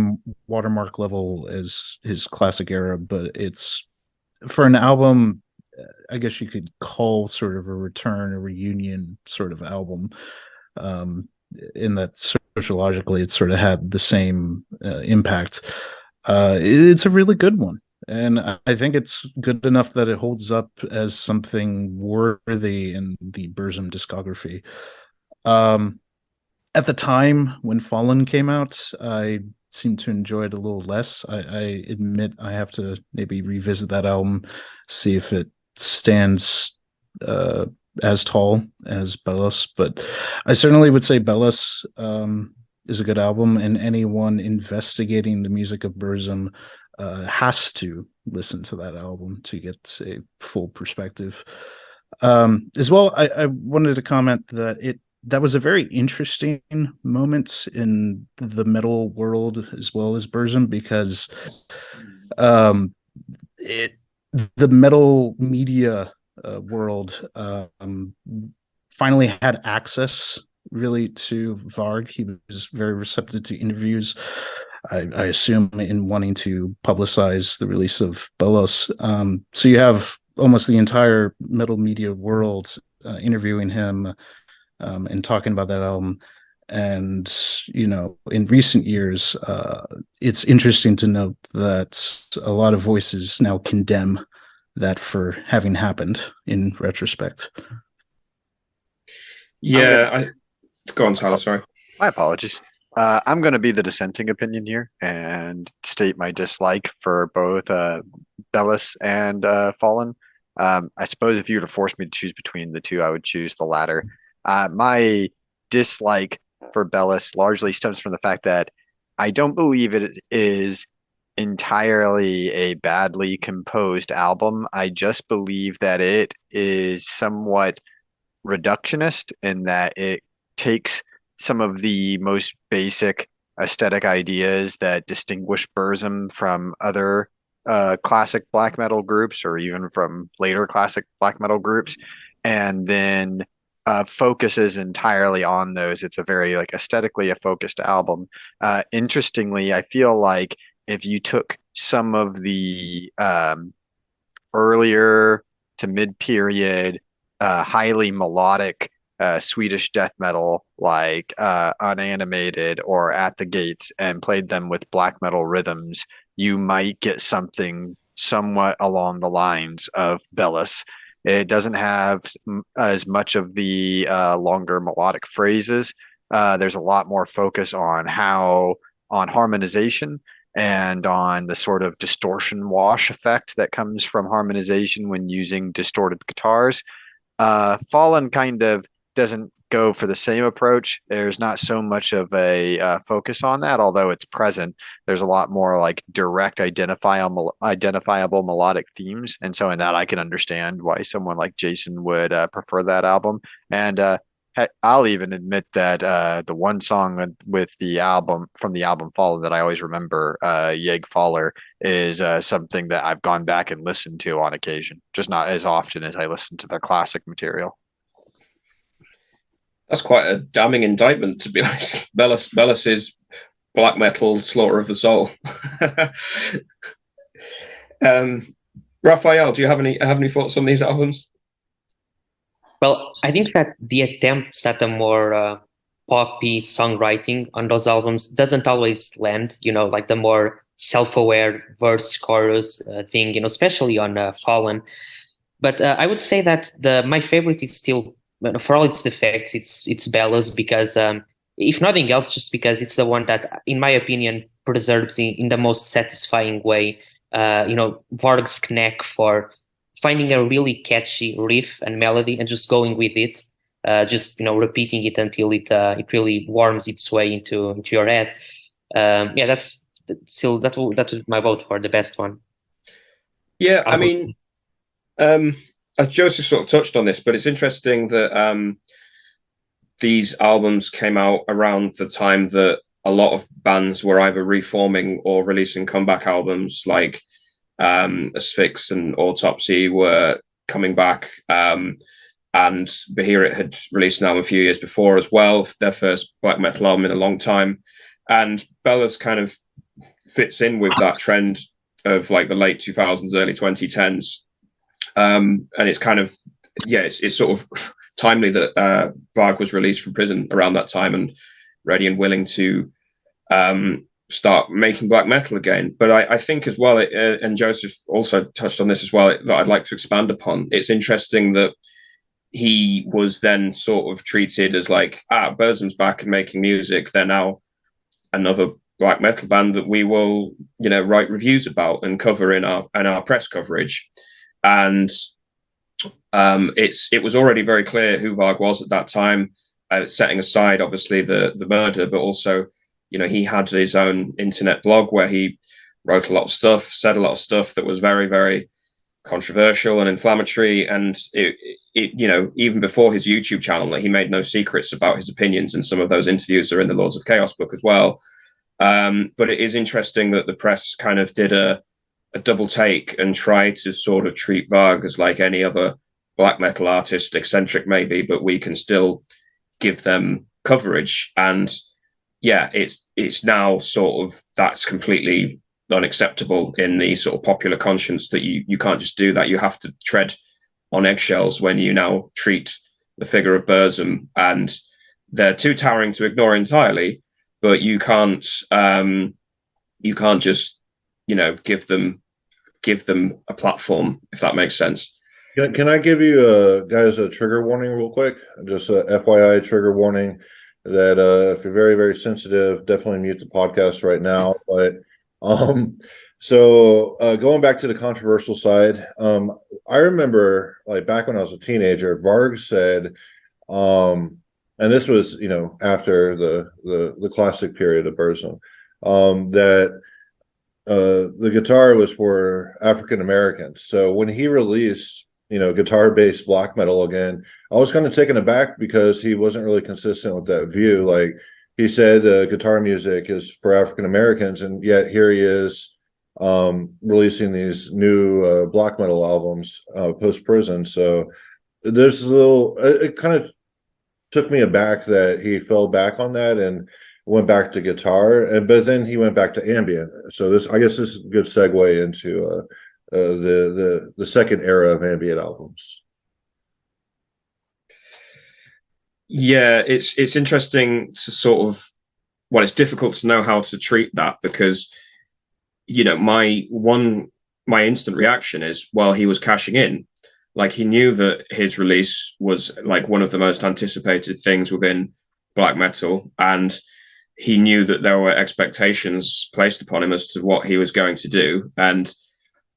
watermark level as his classic era, but it's, for an album, I guess you could call sort of a return, a reunion sort of album. In that sociologically, it sort of had the same impact. It's a really good one, and I think it's good enough that it holds up as something worthy in the Burzum discography. At the time when Fallen came out, I seemed to enjoy it a little less. I admit I have to maybe revisit that album, see if it stands as tall as Bellas, but I certainly would say Bellas is a good album, and anyone investigating the music of Burzum has to listen to that album to get a full perspective. As well, I wanted to comment that was a very interesting moment in the metal world as well as Burzum, because the metal media world finally had access really to Varg. He was very receptive to interviews, I assume, in wanting to publicize the release of Bellas. So you have almost the entire metal media world interviewing him and talking about that album. And, in recent years, it's interesting to note that a lot of voices now condemn that for having happened in retrospect. Yeah, go on, Tyler, sorry. My apologies. I'm going to be the dissenting opinion here and state my dislike for both Bellas and Fallen. I suppose if you were to force me to choose between the two, I would choose the latter. My dislike for Bellas largely stems from the fact that I don't believe it is entirely a badly composed album. I just believe that it is somewhat reductionist in that it takes some of the most basic aesthetic ideas that distinguish Burzum from other classic black metal groups, or even from later classic black metal groups, and then focuses entirely on those. It's a very aesthetically a focused album. Interestingly, I feel like if you took some of the earlier to mid-period highly melodic Swedish death metal like Unanimated or At the Gates and played them with black metal rhythms, you might get something somewhat along the lines of Bellas. It doesn't have as much of the longer melodic phrases. There's a lot more focus on harmonization and on the sort of distortion wash effect that comes from harmonization when using distorted guitars. Fallen kind of doesn't go for the same approach. There's not so much of a focus on that, although it's present. There's a lot more direct identifiable melodic themes, and so in that I can understand why someone like Jason would prefer that album. And I'll even admit that the one song with the album from the album Fallen that I always remember, Jeg Faller, is something that I've gone back and listened to on occasion, just not as often as I listen to their classic material. That's quite a damning indictment, to be honest. Bellas is black metal, slaughter of the soul. Raphael, do you have any thoughts on these albums? Well, I think that the attempts at a more poppy songwriting on those albums doesn't always land, like the more self-aware verse chorus thing, especially on Fallen. But I would say that my favorite is still but for all its defects, it's Bella's because if nothing else, just because it's the one that, in my opinion, preserves in the most satisfying way. Varg's knack for finding a really catchy riff and melody and just going with it, just repeating it until it really warms its way into your head. That's my vote for the best one. Yeah, I mean, Joseph sort of touched on this, but it's interesting that these albums came out around the time that a lot of bands were either reforming or releasing comeback albums, like Asphyx and Autopsy were coming back, and Beherit had released an album a few years before as well, their first black metal album in a long time. And Bella's kind of fits in with that trend of like the late 2000s, early 2010s. And it's kind of, it's sort of timely that Varg was released from prison around that time and ready and willing to start making black metal again. But I think as well, and Joseph also touched on this as well, that I'd like to expand upon. It's interesting that he was then sort of treated as like, Burzum's back and making music. They're now another black metal band that we will, write reviews about and cover in our press coverage. And it was already very clear who Varg was at that time, setting aside obviously the murder, but also, he had his own internet blog where he wrote a lot of stuff, said a lot of stuff that was very, very controversial and inflammatory. And it even before his YouTube channel, he made no secrets about his opinions, and some of those interviews are in the Lords of Chaos book as well. But it is interesting that the press kind of did a double take and tried to sort of treat Varg as like any other black metal artist, eccentric maybe, but we can still give them coverage. And it's now sort of, that's completely unacceptable in the sort of popular conscience, that you can't just do that. You have to tread on eggshells when you now treat the figure of Burzum, and they're too towering to ignore entirely, but you can't just give them a platform, if that makes sense. Can I give you guys a trigger warning real quick? Just a FYI trigger warning that if you're very, very sensitive, definitely mute the podcast right now. But so going back to the controversial side, I remember like back when I was a teenager, Varg said, and this was after the classic period of Burzum, that the guitar was for African Americans. So when he released guitar-based black metal again, I was kind of taken aback because he wasn't really consistent with that view. Like he said, guitar music is for African Americans, and yet here he is releasing these new black metal albums post prison. So there's a little, it kind of took me aback that he fell back on that and went back to guitar, but then he went back to ambient. So I guess this is a good segue into the second era of ambient albums. Yeah, it's interesting to sort of, it's difficult to know how to treat that, because my instant reaction is, well, he was cashing in. Like, he knew that his release was like one of the most anticipated things within black metal, and he knew that there were expectations placed upon him as to what he was going to do. And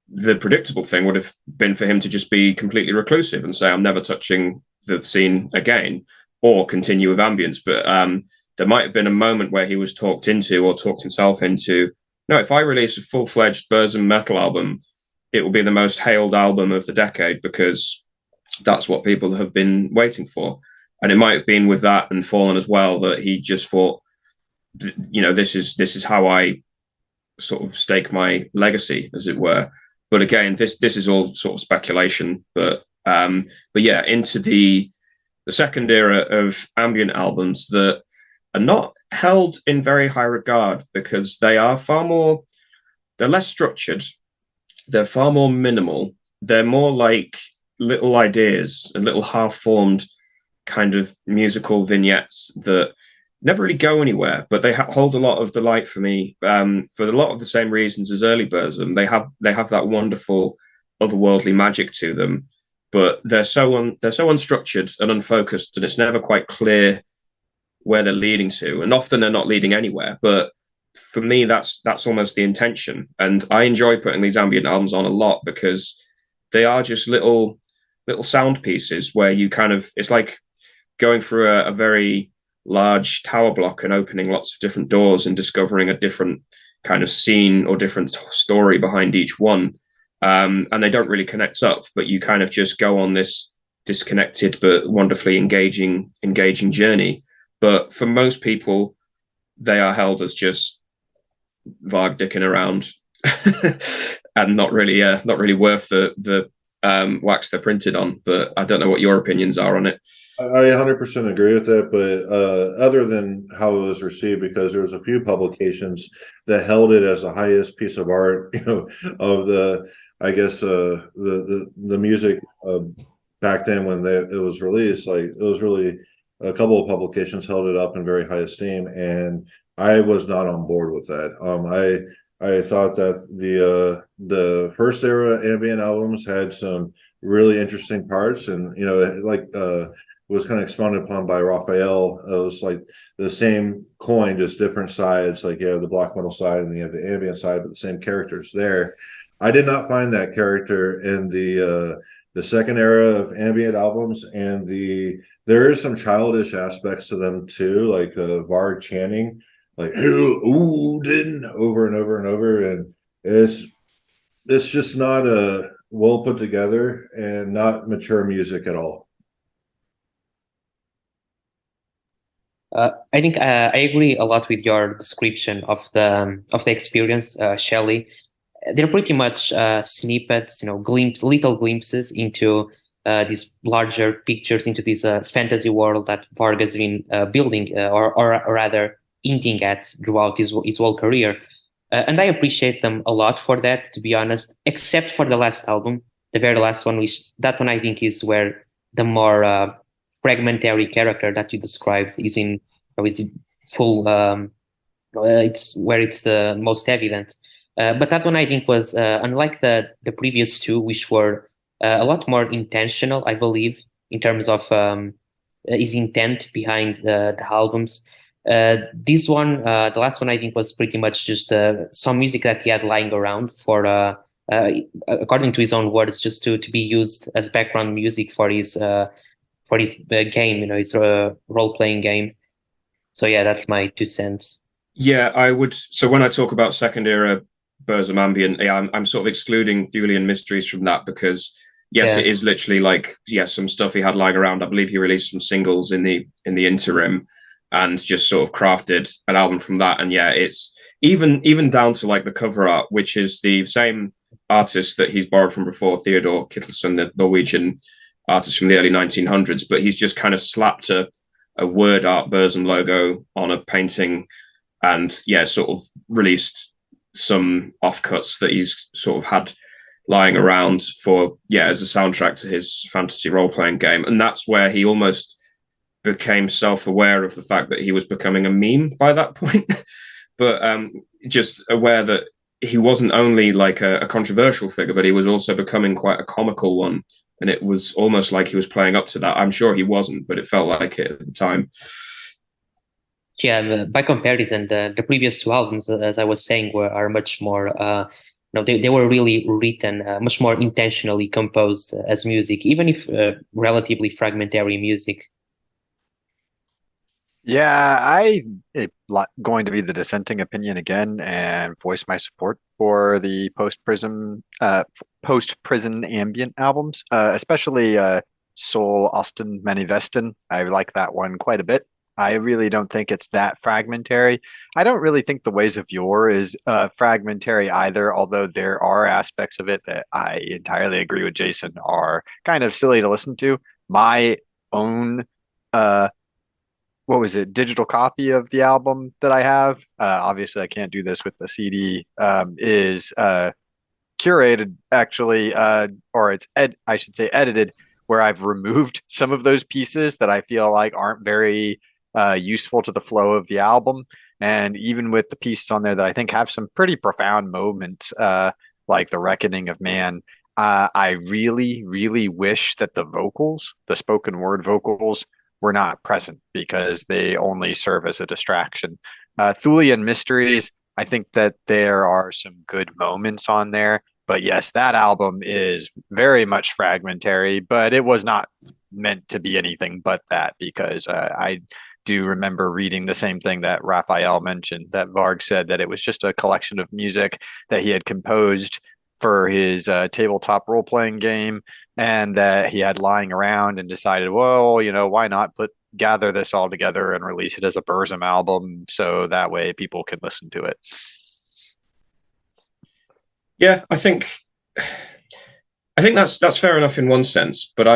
the predictable thing would have been for him to just be completely reclusive and say, I'm never touching the scene again, or continue with ambience. But there might have been a moment where he was talked himself into, no, if I release a full-fledged Burzum metal album, it will be the most hailed album of the decade, because that's what people have been waiting for. And it might have been with that and Fallen as well, that he just thought, this is how I sort of stake my legacy, as it were. But again, this is all sort of speculation. But yeah, into the second era of ambient albums that are not held in very high regard, because they are they're less structured, they're far more minimal, they're more like little ideas and little half-formed kind of musical vignettes that never really go anywhere, but they hold a lot of delight for me, for a lot of the same reasons as early Burzum. They have that wonderful otherworldly magic to them but they're so unstructured and unfocused, and it's never quite clear where they're leading to, and often they're not leading anywhere. But for me, that's almost the intention, and I enjoy putting these ambient albums on a lot because they are just little sound pieces where you kind of, it's like going through a very large tower block and opening lots of different doors and discovering a different kind of scene or different story behind each one. And they don't really connect up, but you kind of just go on this disconnected but wonderfully engaging journey. But for most people, they are held as just Varg dicking around and not really worth the wax they're printed on. But I don't know what your opinions are on it. I 100% agree with that, but other than how it was received, because there was a few publications that held it as the highest piece of art, of the, I guess, the music back then when it was released. Like, it was really, a couple of publications held it up in very high esteem, and I was not on board with that. I thought that the first era ambient albums had some really interesting parts, and was kind of expounded upon by Raphael. It was like the same coin, just different sides. Like, you have the black metal side and you have the ambient side, but the same characters there. I did not find that character in the second era of ambient albums, and there is some childish aspects to them too, like Varg chanting, like Odin over and over and over, and it's just not a well put together and not mature music at all. I think I agree a lot with your description of the experience, Shelley. They're pretty much snippets, little glimpses into these larger pictures, into this fantasy world that Varg has been building, or rather hinting at throughout his whole career. And I appreciate them a lot for that, to be honest, except for the last album, the very last one, that one I think is where the more fragmentary character that you describe is in full. It's where it's the most evident. But that one I think was unlike the previous two, which were a lot more intentional, I believe, in terms of his intent behind the albums. This one, the last one, I think was pretty much just some music that he had lying around for, according to his own words, just to be used as background music for his game, his role-playing game. So yeah, that's my 2 cents. Yeah, I would. So when I talk about second era Burzum ambient, yeah, I'm sort of excluding Thulian Mysteries from that because yes, it is literally like some stuff he had lying around. I believe he released some singles in the interim and just sort of crafted an album from that. And yeah, it's even down to like the cover art, which is the same artist that he's borrowed from before, Theodore Kittelsen, the Norwegian artist from the early 1900s, but he's just kind of slapped a word art Burzum logo on a painting and sort of released some offcuts that he's sort of had lying around for as a soundtrack to his fantasy role-playing game. And that's where he almost became self-aware of the fact that he was becoming a meme by that point. But just aware that he wasn't only like a controversial figure, but he was also becoming quite a comical one. And it was almost like he was playing up to that. I'm sure he wasn't, but it felt like it at the time. Yeah, by comparison, the previous 2 albums, as I was saying, are much more, they were really written, much more intentionally composed as music, even if relatively fragmentary music. Yeah, I'm going to be the dissenting opinion again and voice my support for the post-prison ambient albums, especially Soul Austin Manifestin. I like that one quite a bit. I really don't think it's that fragmentary. I don't really think The Ways of Yore is fragmentary either, although there are aspects of it that I entirely agree with Jason are kind of silly to listen to. My own digital copy of the album that I have, obviously I can't do this with the CD, is curated actually, or it's I should say edited, where I've removed some of those pieces that I feel like aren't very useful to the flow of the album. And even with the pieces on there that I think have some pretty profound moments, like The Reckoning of Man, I really, really wish that the spoken word vocals, were not present because they only serve as a distraction. Thulian Mysteries, I think that there are some good moments on there, but yes, that album is very much fragmentary, but it was not meant to be anything but that because I do remember reading the same thing that Raphael mentioned, that Varg said that it was just a collection of music that he had composed for his tabletop role playing game and that he had lying around and decided, well, why not gather this all together and release it as a Burzum album so that way people can listen to it. Yeah, I think that's fair enough in one sense, but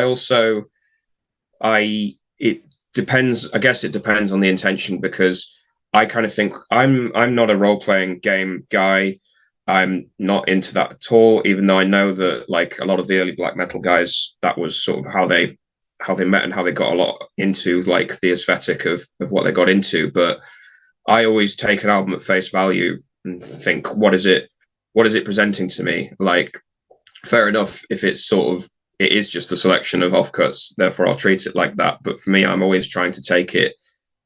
it depends. I guess it depends on the intention, because I kind of think I'm not a role playing game guy. I'm not into that at all, even though I know that like a lot of the early black metal guys, that was sort of how they met and how they got a lot into like the aesthetic of what they got into. But I always take an album at face value and think, what is it presenting to me? Like, fair enough if it's it is just a selection of offcuts, therefore I'll treat it like that. But for me, I'm always trying to take it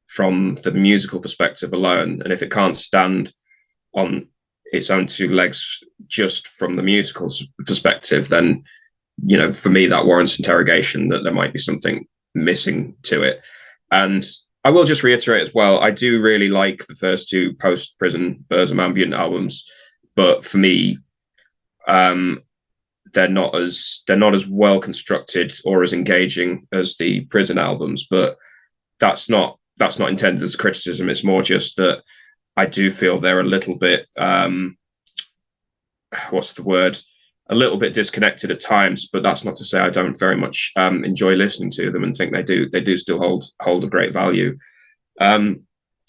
from the musical perspective alone. And if it can't stand on its own two legs just from the musical perspective, then for me that warrants interrogation, that there might be something missing to it. And I will just reiterate as well, I do really like the first two post-prison Burzum ambient albums, but for me, they're not as well constructed or as engaging as the prison albums. But that's not intended as a criticism. It's more just that I do feel they're a little bit what's the word? A little bit disconnected at times, but that's not to say I don't very much enjoy listening to them and think they do still hold a great value.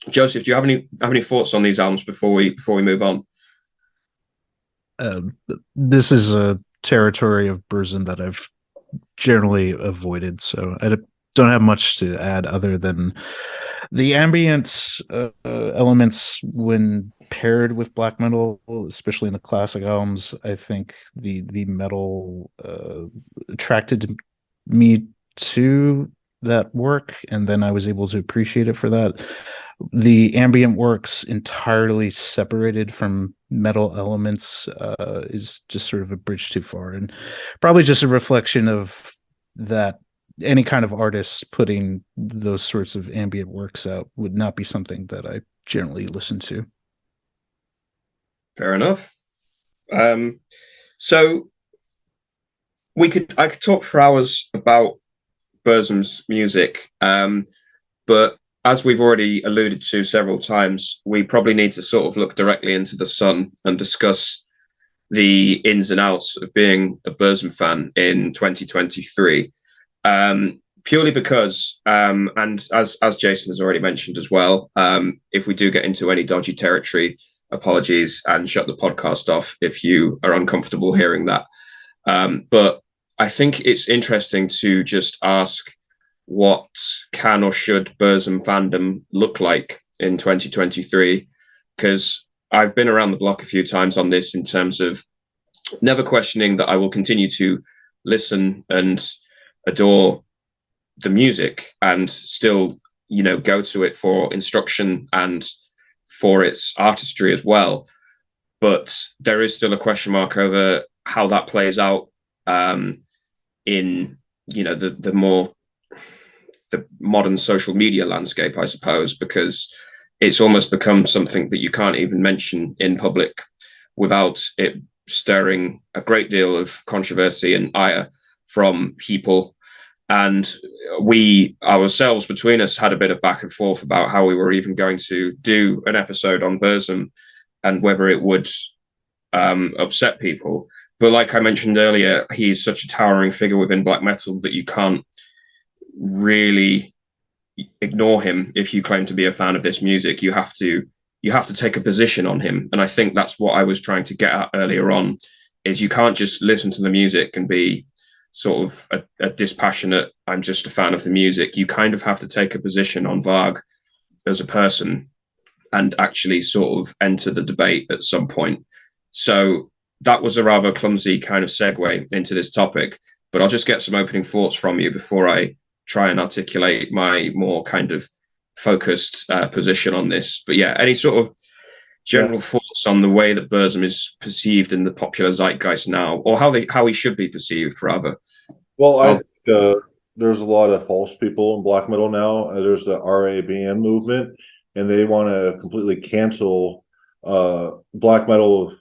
Joseph, do you have any thoughts on these albums before we move on? This is a territory of Burzum that I've generally avoided, so I don't have much to add other than the ambient elements when paired with black metal, especially in the classic albums. I think the metal attracted me to that work, and then I was able to appreciate it for that. The ambient works entirely separated from metal elements is just sort of a bridge too far, and probably just a reflection of that any kind of artist putting those sorts of ambient works out would not be something that I generally listen to. Fair enough. So I could talk for hours about Burzum's music, but as we've already alluded to several times, we probably need to sort of look directly into the sun and discuss the ins and outs of being a Burzum fan in 2023. Purely because, and as Jason has already mentioned as well, if we do get into any dodgy territory, apologies and shut the podcast off if you are uncomfortable hearing that. But I think it's interesting to just ask, what can or should Burzum fandom look like in 2023? Because I've been around the block a few times on this in terms of never questioning that I will continue to listen and adore the music and still, go to it for instruction and for its artistry as well. But there is still a question mark over how that plays out in, the modern social media landscape, I suppose, because it's almost become something that you can't even mention in public without it stirring a great deal of controversy and ire from people. And we ourselves, between us, had a bit of back and forth about how we were even going to do an episode on Burzum and whether it would upset people. But like I mentioned earlier, he's such a towering figure within black metal that you can't really ignore him if you claim to be a fan of this music. You have to take a position on him. And I think that's what I was trying to get at earlier on, is you can't just listen to the music and be sort of a dispassionate, I'm just a fan of the music. You kind of have to take a position on Varg as a person and actually sort of enter the debate at some point. So that was a rather clumsy kind of segue into this topic, but I'll just get some opening thoughts from you before I try and articulate my more kind of focused position on this. But yeah, any sort of general thoughts on the way that Burzum is perceived in the popular zeitgeist now, or how he should be perceived, rather? Well, I think there's a lot of false people in black metal now. There's the RABM movement, and they want to completely cancel black metal,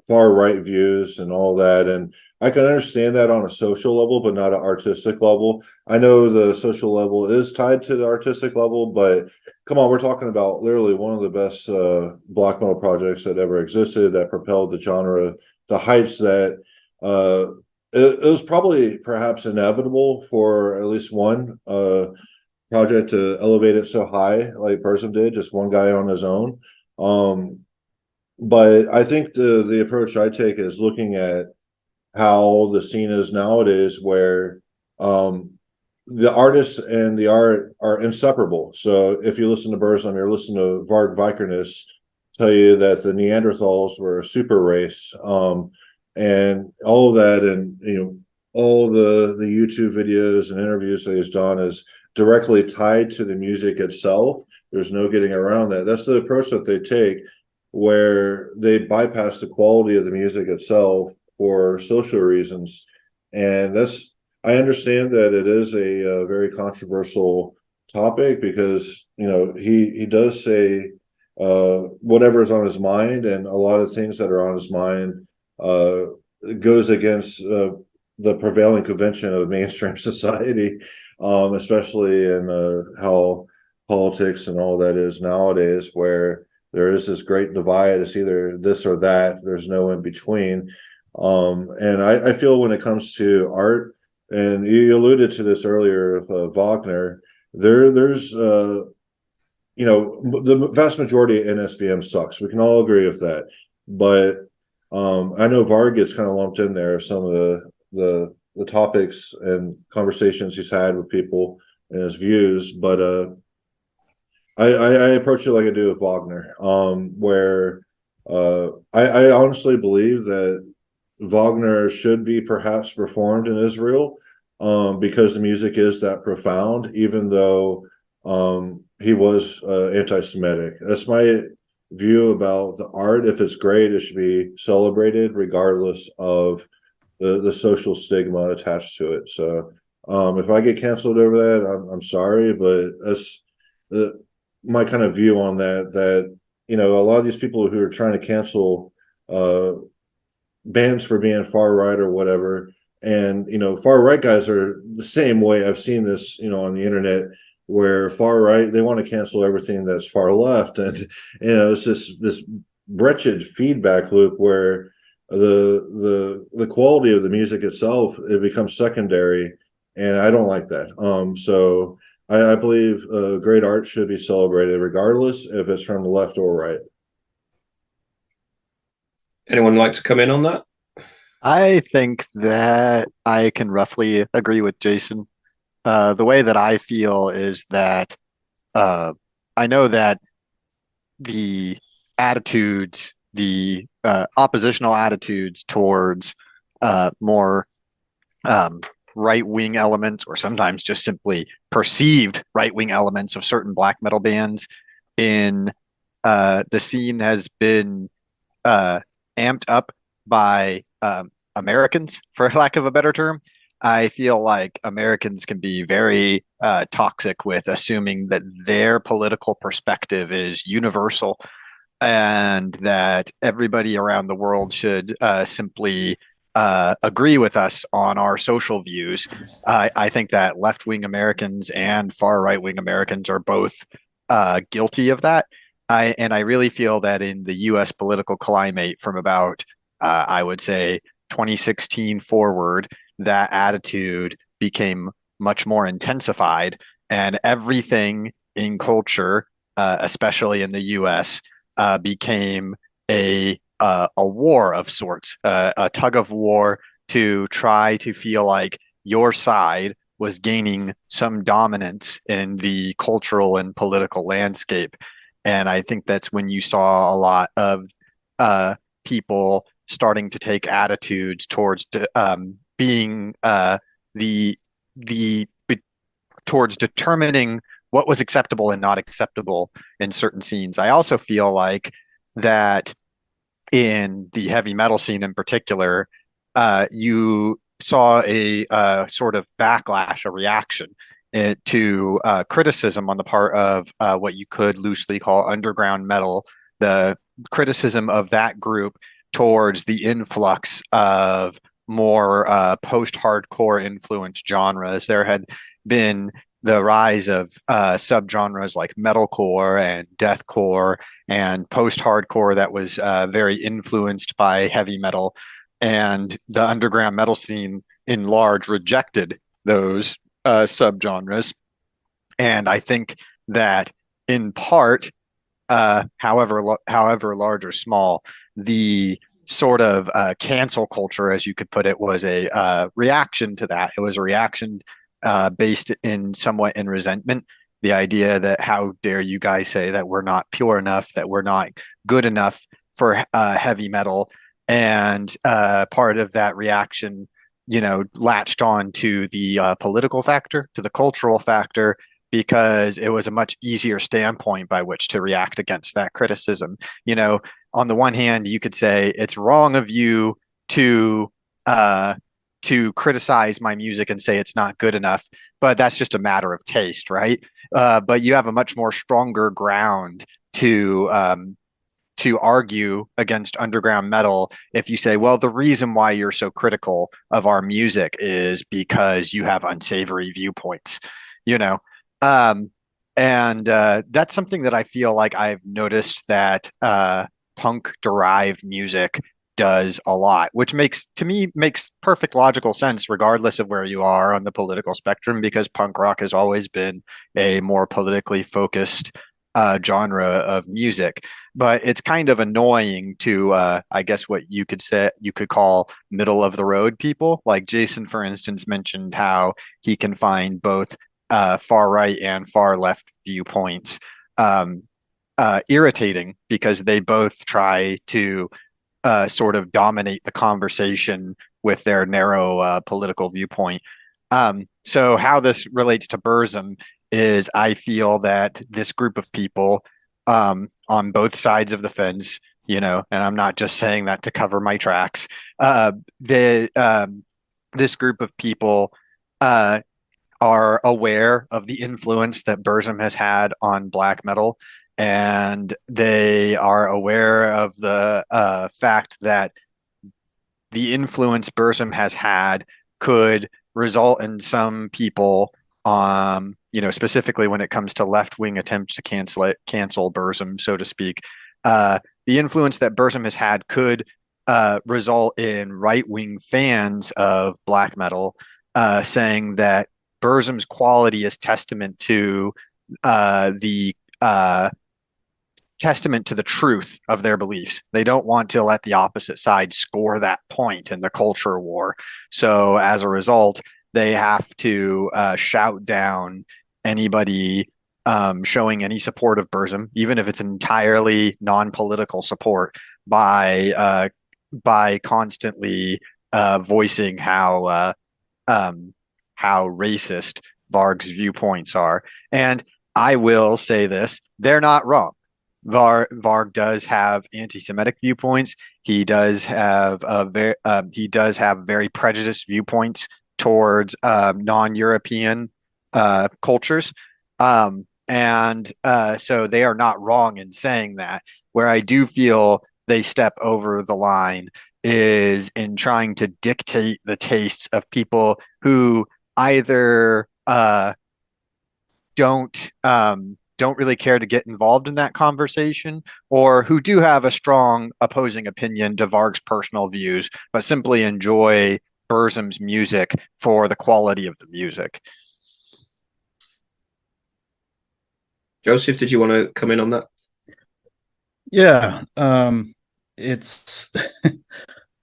far right views and all that. And I can understand that on a social level, but not an artistic level. I know the social level is tied to the artistic level, but come on, we're talking about literally one of the best black metal projects that ever existed, that propelled the genre to heights that it was probably perhaps inevitable for at least one project to elevate it so high, like Burzum did, just one guy on his own. But I think the approach I take is looking at how the scene is nowadays, where the artist and the art are inseparable. So if you listen to Burzum, you're listening to Varg Vikernes tell you that the Neanderthals were a super race, and all of that, and all the YouTube videos and interviews that he's done is directly tied to the music itself. There's no getting around that. That's the approach that they take, where they bypass the quality of the music itself for social reasons. And I understand that it is a very controversial topic, because he does say whatever is on his mind, and a lot of things that are on his mind goes against the prevailing convention of mainstream society, especially in how politics and all that is nowadays, where there is this great divide. It's either this or that. There's no in between. And I feel when it comes to art, and you alluded to this earlier with Wagner, there's the vast majority of NSBM sucks. We can all agree with that. But I know Varg gets kind of lumped in there, some of the topics and conversations he's had with people and his views. But I approach it like I do with Wagner, where I honestly believe that Wagner should be perhaps performed in Israel, because the music is that profound, even though he was anti-Semitic. That's my view about the art. If it's great, it should be celebrated regardless of the social stigma attached to it. So if I get canceled over that, I'm sorry, but that's my kind of view on that a lot of these people who are trying to cancel bands for being far right or whatever, and far right guys are the same way. I've seen this on the internet, where far right, they want to cancel everything that's far left, and it's this wretched feedback loop where the quality of the music itself, it becomes secondary, and I don't like that. So I believe great art should be celebrated regardless if it's from the left or right. Anyone like to come in on that? I think that I can roughly agree with Jason. The way that I feel is that I know that the attitudes, the oppositional attitudes towards more right-wing elements, or sometimes just simply perceived right-wing elements of certain black metal bands in the scene, has been amped up by Americans, for lack of a better term. I feel like Americans can be very toxic with assuming that their political perspective is universal, and that everybody around the world should simply agree with us on our social views. I think that left-wing Americans and far right-wing Americans are both guilty of that. I really feel that in the U.S. political climate from about, I would say, 2016 forward, that attitude became much more intensified, and everything in culture, especially in the U.S., became a war of sorts, a tug of war to try to feel like your side was gaining some dominance in the cultural and political landscape. And I think that's when you saw a lot of people starting to take attitudes towards being towards determining what was acceptable and not acceptable in certain scenes. I also feel like that in the heavy metal scene in particular, you saw a sort of backlash, a reaction to criticism on the part of what you could loosely call underground metal, the criticism of that group towards the influx of more post-hardcore influenced genres. There had been the rise of subgenres like metalcore and deathcore and post-hardcore that was very influenced by heavy metal. And the underground metal scene in large rejected those subgenres. And I think that in part, however large or small, the sort of cancel culture, as you could put it, was a reaction to that. It was a reaction based in somewhat in resentment. The idea that how dare you guys say that we're not pure enough, that we're not good enough for heavy metal. And part of that reaction, latched on to the political factor, to the cultural factor, because it was a much easier standpoint by which to react against that criticism. On the one hand, you could say it's wrong of you to criticize my music and say it's not good enough, but that's just a matter of taste, right? But you have a much more stronger ground to argue against underground metal if you say, well, the reason why you're so critical of our music is because you have unsavory viewpoints, and that's something that I feel like I've noticed that punk derived music does a lot, which makes perfect logical sense regardless of where you are on the political spectrum, because punk rock has always been a more politically focused genre of music. But it's kind of annoying to I guess what you could call middle of the road people. Like Jason, for instance, mentioned how he can find both far right and far left viewpoints irritating, because they both try to sort of dominate the conversation with their narrow political viewpoint. So how this relates to Burzum is I feel that this group of people on both sides of the fence, and I'm not just saying that to cover my tracks, this group of people are aware of the influence that Burzum has had on black metal, and they are aware of the fact that the influence Burzum has had could result in some people, specifically when it comes to left-wing attempts to cancel Burzum, so to speak. The influence that Burzum has had could result in right-wing fans of black metal saying that Burzum's quality is testament to the truth of their beliefs. They don't want to let the opposite side score that point in the culture war. So as a result, they have to shout down anybody showing any support of Burzum, even if it's entirely non-political support, by constantly voicing how racist Varg's viewpoints are. And I will say this, they're not wrong. Varg does have anti-Semitic viewpoints. He does have very prejudiced viewpoints towards non-European cultures. So they are not wrong in saying that. Where I do feel they step over the line is in trying to dictate the tastes of people who either don't really care to get involved in that conversation, or who do have a strong opposing opinion to Varg's personal views, but simply enjoy Burzum's music for the quality of the music. Joseph, did you want to come in on that? Yeah, it's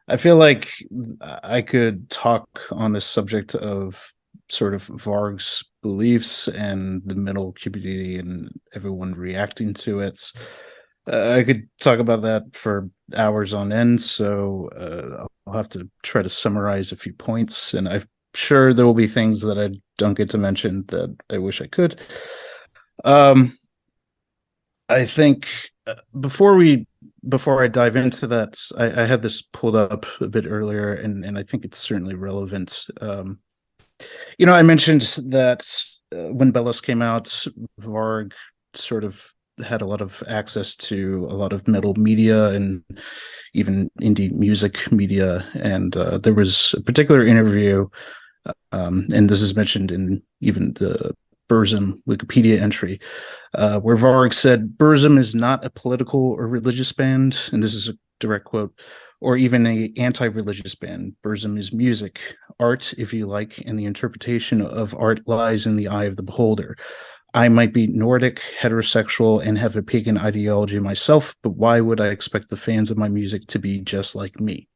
I feel like I could talk on this subject of sort of Varg's beliefs and the metal community and everyone reacting to it I could talk about that for hours on end, so I'll have to try to summarize a few points, and I'm sure there will be things that I don't get to mention that I wish I could. Um, I think before I dive into that, I had this pulled up a bit earlier, and I think it's certainly relevant. I mentioned that when Bellas came out, Varg sort of had a lot of access to a lot of metal media and even indie music media. And there was a particular interview, and this is mentioned in even the Burzum Wikipedia entry, where Varg said, Burzum is not a political or religious band, and this is a direct quote, or even a anti-religious band. Burzum is music, art, if you like, and the interpretation of art lies in the eye of the beholder. I might be Nordic, heterosexual, and have a pagan ideology myself, but why would I expect the fans of my music to be just like me?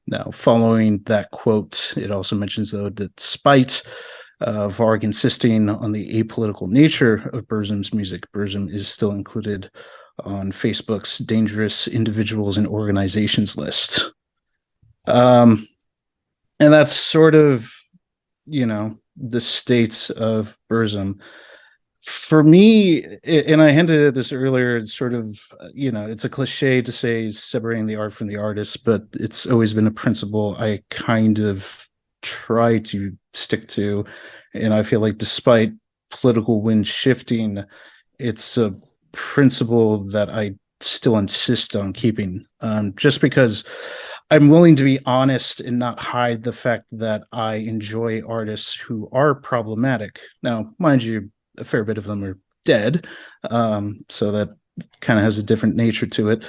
Now, following that quote, it also mentions, though, that despite Varg insisting on the apolitical nature of Burzum's music, Burzum is still included on Facebook's dangerous individuals and organizations list. And that's sort of, the state of Burzum. For me, and I hinted at this earlier, it's sort of, it's a cliche to say separating the art from the artist, but it's always been a principle I kind of try to stick to. And I feel like despite political wind shifting, it's a principle that I still insist on keeping, just because I'm willing to be honest and not hide the fact that I enjoy artists who are problematic. Now, mind you, a fair bit of them are dead, so that kind of has a different nature to it.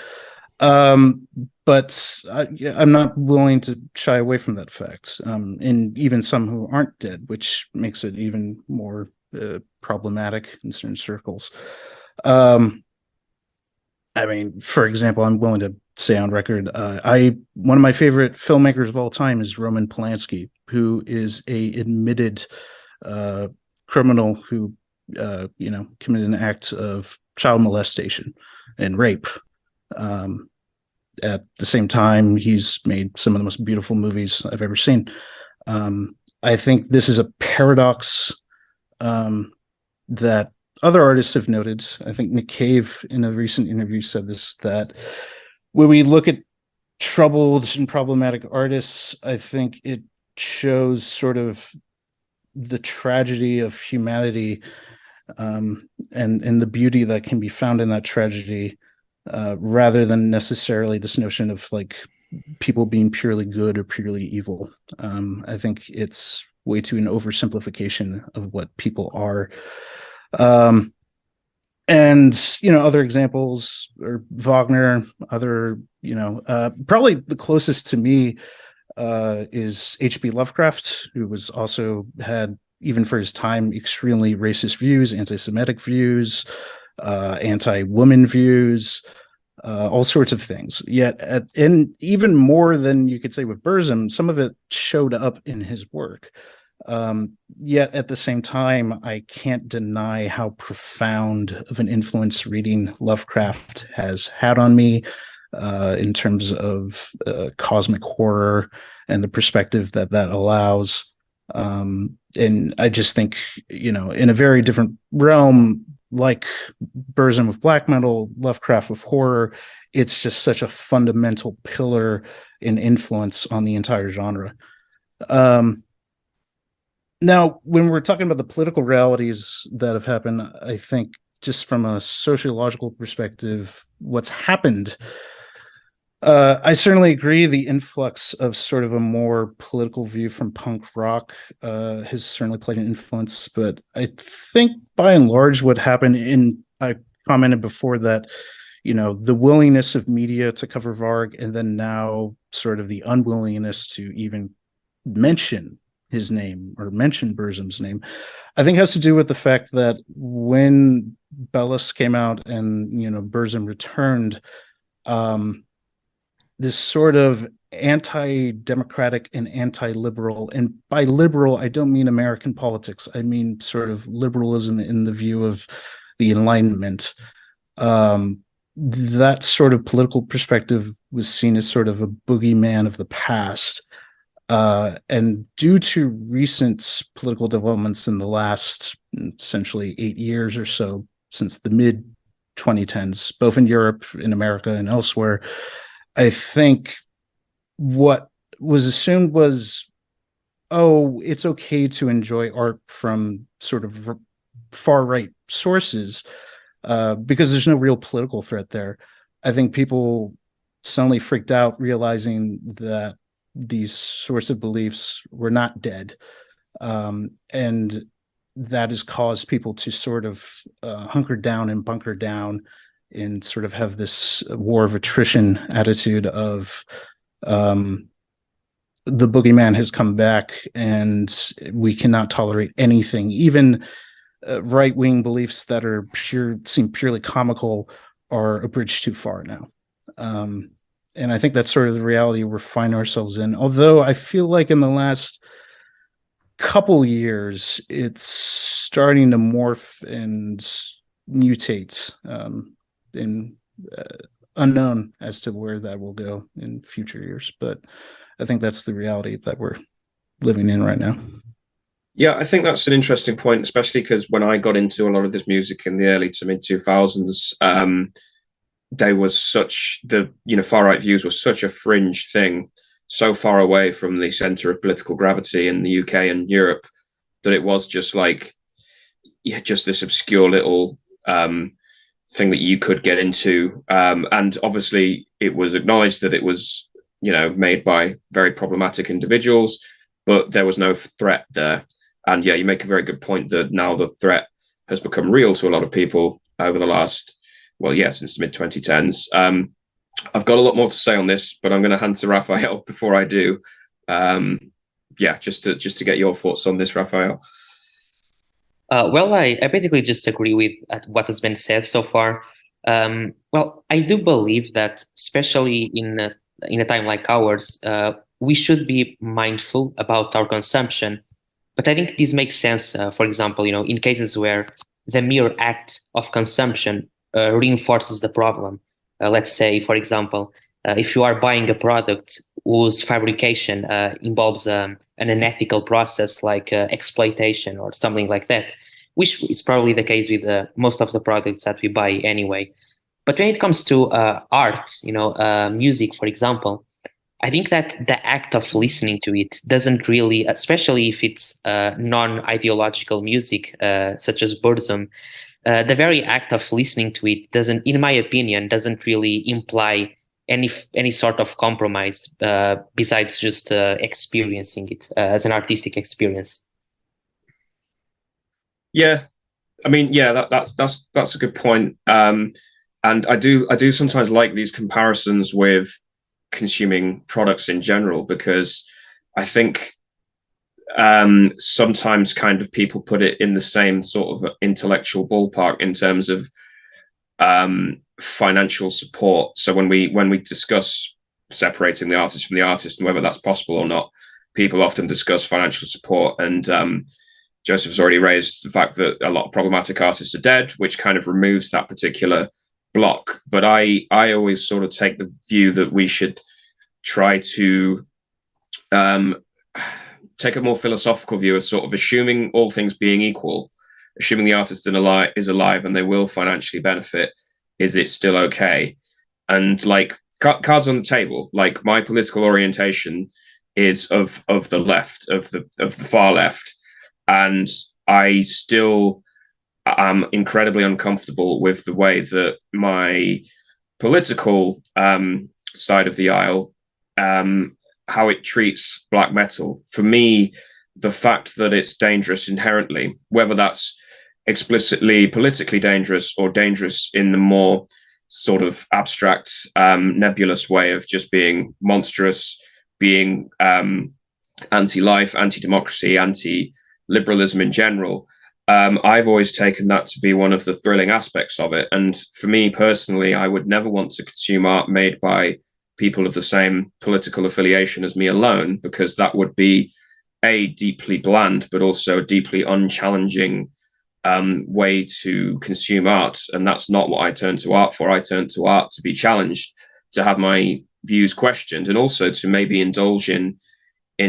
But I'm not willing to shy away from that fact, and even some who aren't dead, which makes it even more problematic in certain circles. I mean, for example, I'm willing to say on record, one of my favorite filmmakers of all time is Roman Polanski, who is a admitted criminal who committed an act of child molestation and rape. At the same time, he's made some of the most beautiful movies I've ever seen. I think this is a paradox that other artists have noted. I think Nick Cave in a recent interview said this, that when we look at troubled and problematic artists, I think it shows sort of the tragedy of humanity, and the beauty that can be found in that tragedy, rather than necessarily this notion of like people being purely good or purely evil. I think it's way too an oversimplification of what people are. And other examples are Wagner, other, probably the closest to me is H.P. Lovecraft, who was also had, even for his time, extremely racist views, anti-Semitic views, anti-woman views, all sorts of things. Yet, and even more than you could say with Burzum, some of it showed up in his work. Yet at the same time, I can't deny how profound of an influence reading Lovecraft has had on me, in terms of cosmic horror and the perspective that allows. And I just think, in a very different realm, like Burzum with black metal, Lovecraft with horror, it's just such a fundamental pillar and influence on the entire genre. Now, when we're talking about the political realities that have happened, I think just from a sociological perspective, what's happened, I certainly agree the influx of sort of a more political view from punk rock has certainly played an influence. But I think by and large what happened, and I commented before that, the willingness of media to cover Varg, and then now sort of the unwillingness to even mention his name or mention Burzum's name, I think has to do with the fact that when Bellas came out and Burzum returned, this sort of anti-democratic and anti-liberal, and by liberal I don't mean American politics, I mean sort of liberalism in the view of the Enlightenment, that sort of political perspective was seen as sort of a boogeyman of the past. And due to recent political developments in the last essentially 8 years or so, since the mid 2010s, both in Europe, in America, and elsewhere, I think what was assumed was, oh, it's okay to enjoy art from sort of far right sources because there's no real political threat there. I think people suddenly freaked out, realizing that these sorts of beliefs were not dead. And that has caused people to sort of hunker down and bunker down and sort of have this war of attrition attitude of the boogeyman has come back and we cannot tolerate anything. Even right-wing beliefs that are seem purely comical are a bridge too far now. And I think that's sort of the reality we're finding ourselves in. Although I feel like in the last couple years, it's starting to morph and mutate, and unknown as to where that will go in future years. But I think that's the reality that we're living in right now. Yeah, I think that's an interesting point, especially because when I got into a lot of this music in the early to mid 2000s, there was such far right views were such a fringe thing, so far away from the center of political gravity in the UK and Europe, that it was just like, yeah, just this obscure little thing that you could get into. And obviously it was acknowledged that it was, made by very problematic individuals, but there was no threat there. And yeah, you make a very good point that now the threat has become real to a lot of people over the last, since the mid 2010s. I've got a lot more to say on this, but I'm going to hand to Raphael before I do. Just to get your thoughts on this, Raphael. I basically just agree with what has been said so far. I do believe that, especially in a time like ours, we should be mindful about our consumption. But I think this makes sense, for example, in cases where the mere act of consumption reinforces the problem. Let's say, for example, if you are buying a product whose fabrication involves an unethical process like exploitation or something like that, which is probably the case with most of the products that we buy anyway. But when it comes to art, music, for example, I think that the act of listening to it doesn't really, especially if it's non-ideological music, such as Burzum, the very act of listening to it doesn't, in my opinion, doesn't really imply any sort of compromise besides just experiencing it as an artistic experience. Yeah, I mean, yeah, that's a good point. And I do sometimes like these comparisons with consuming products in general, because I think sometimes kind of people put it in the same sort of intellectual ballpark in terms of financial support. So when we discuss separating the artist from the artist and whether that's possible or not, people often discuss financial support. And Joseph's already raised the fact that a lot of problematic artists are dead, which kind of removes that particular block. But I always sort of take the view that we should try to take a more philosophical view of sort of assuming all things being equal, assuming the artist is alive and they will financially benefit, is it still okay? And like cards on the table, like my political orientation is of the left, of the far left, and I still am incredibly uncomfortable with the way that my political side of the aisle, how it treats black metal. For me, the fact that it's dangerous inherently, whether that's explicitly politically dangerous or dangerous in the more sort of abstract, nebulous way of just being monstrous, being anti-life, anti-democracy, anti-liberalism in general, I've always taken that to be one of the thrilling aspects of it. And for me personally, I would never want to consume art made by people of the same political affiliation as me alone, because that would be deeply bland, but also deeply unchallenging way to consume art, and that's not what I turn to art for. I turn to art to be challenged, to have my views questioned, and also to maybe indulge in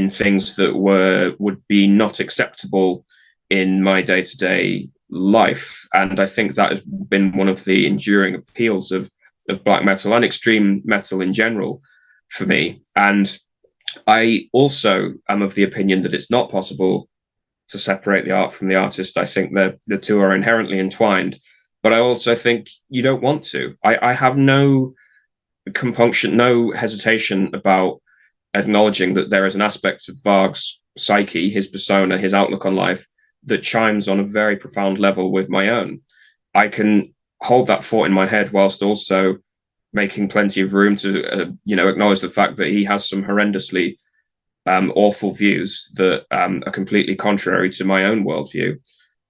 things that would be not acceptable in my day-to-day life. And I think that has been one of the enduring appeals of black metal and extreme metal in general for me. And I also am of the opinion that it's not possible to separate the art from the artist. I think that the two are inherently entwined, but I also think you don't want to. I have no compunction, no hesitation about acknowledging that there is an aspect of Varg's psyche, his persona, his outlook on life that chimes on a very profound level with my own. I can hold that thought in my head whilst also making plenty of room to, acknowledge the fact that he has some horrendously awful views that are completely contrary to my own worldview.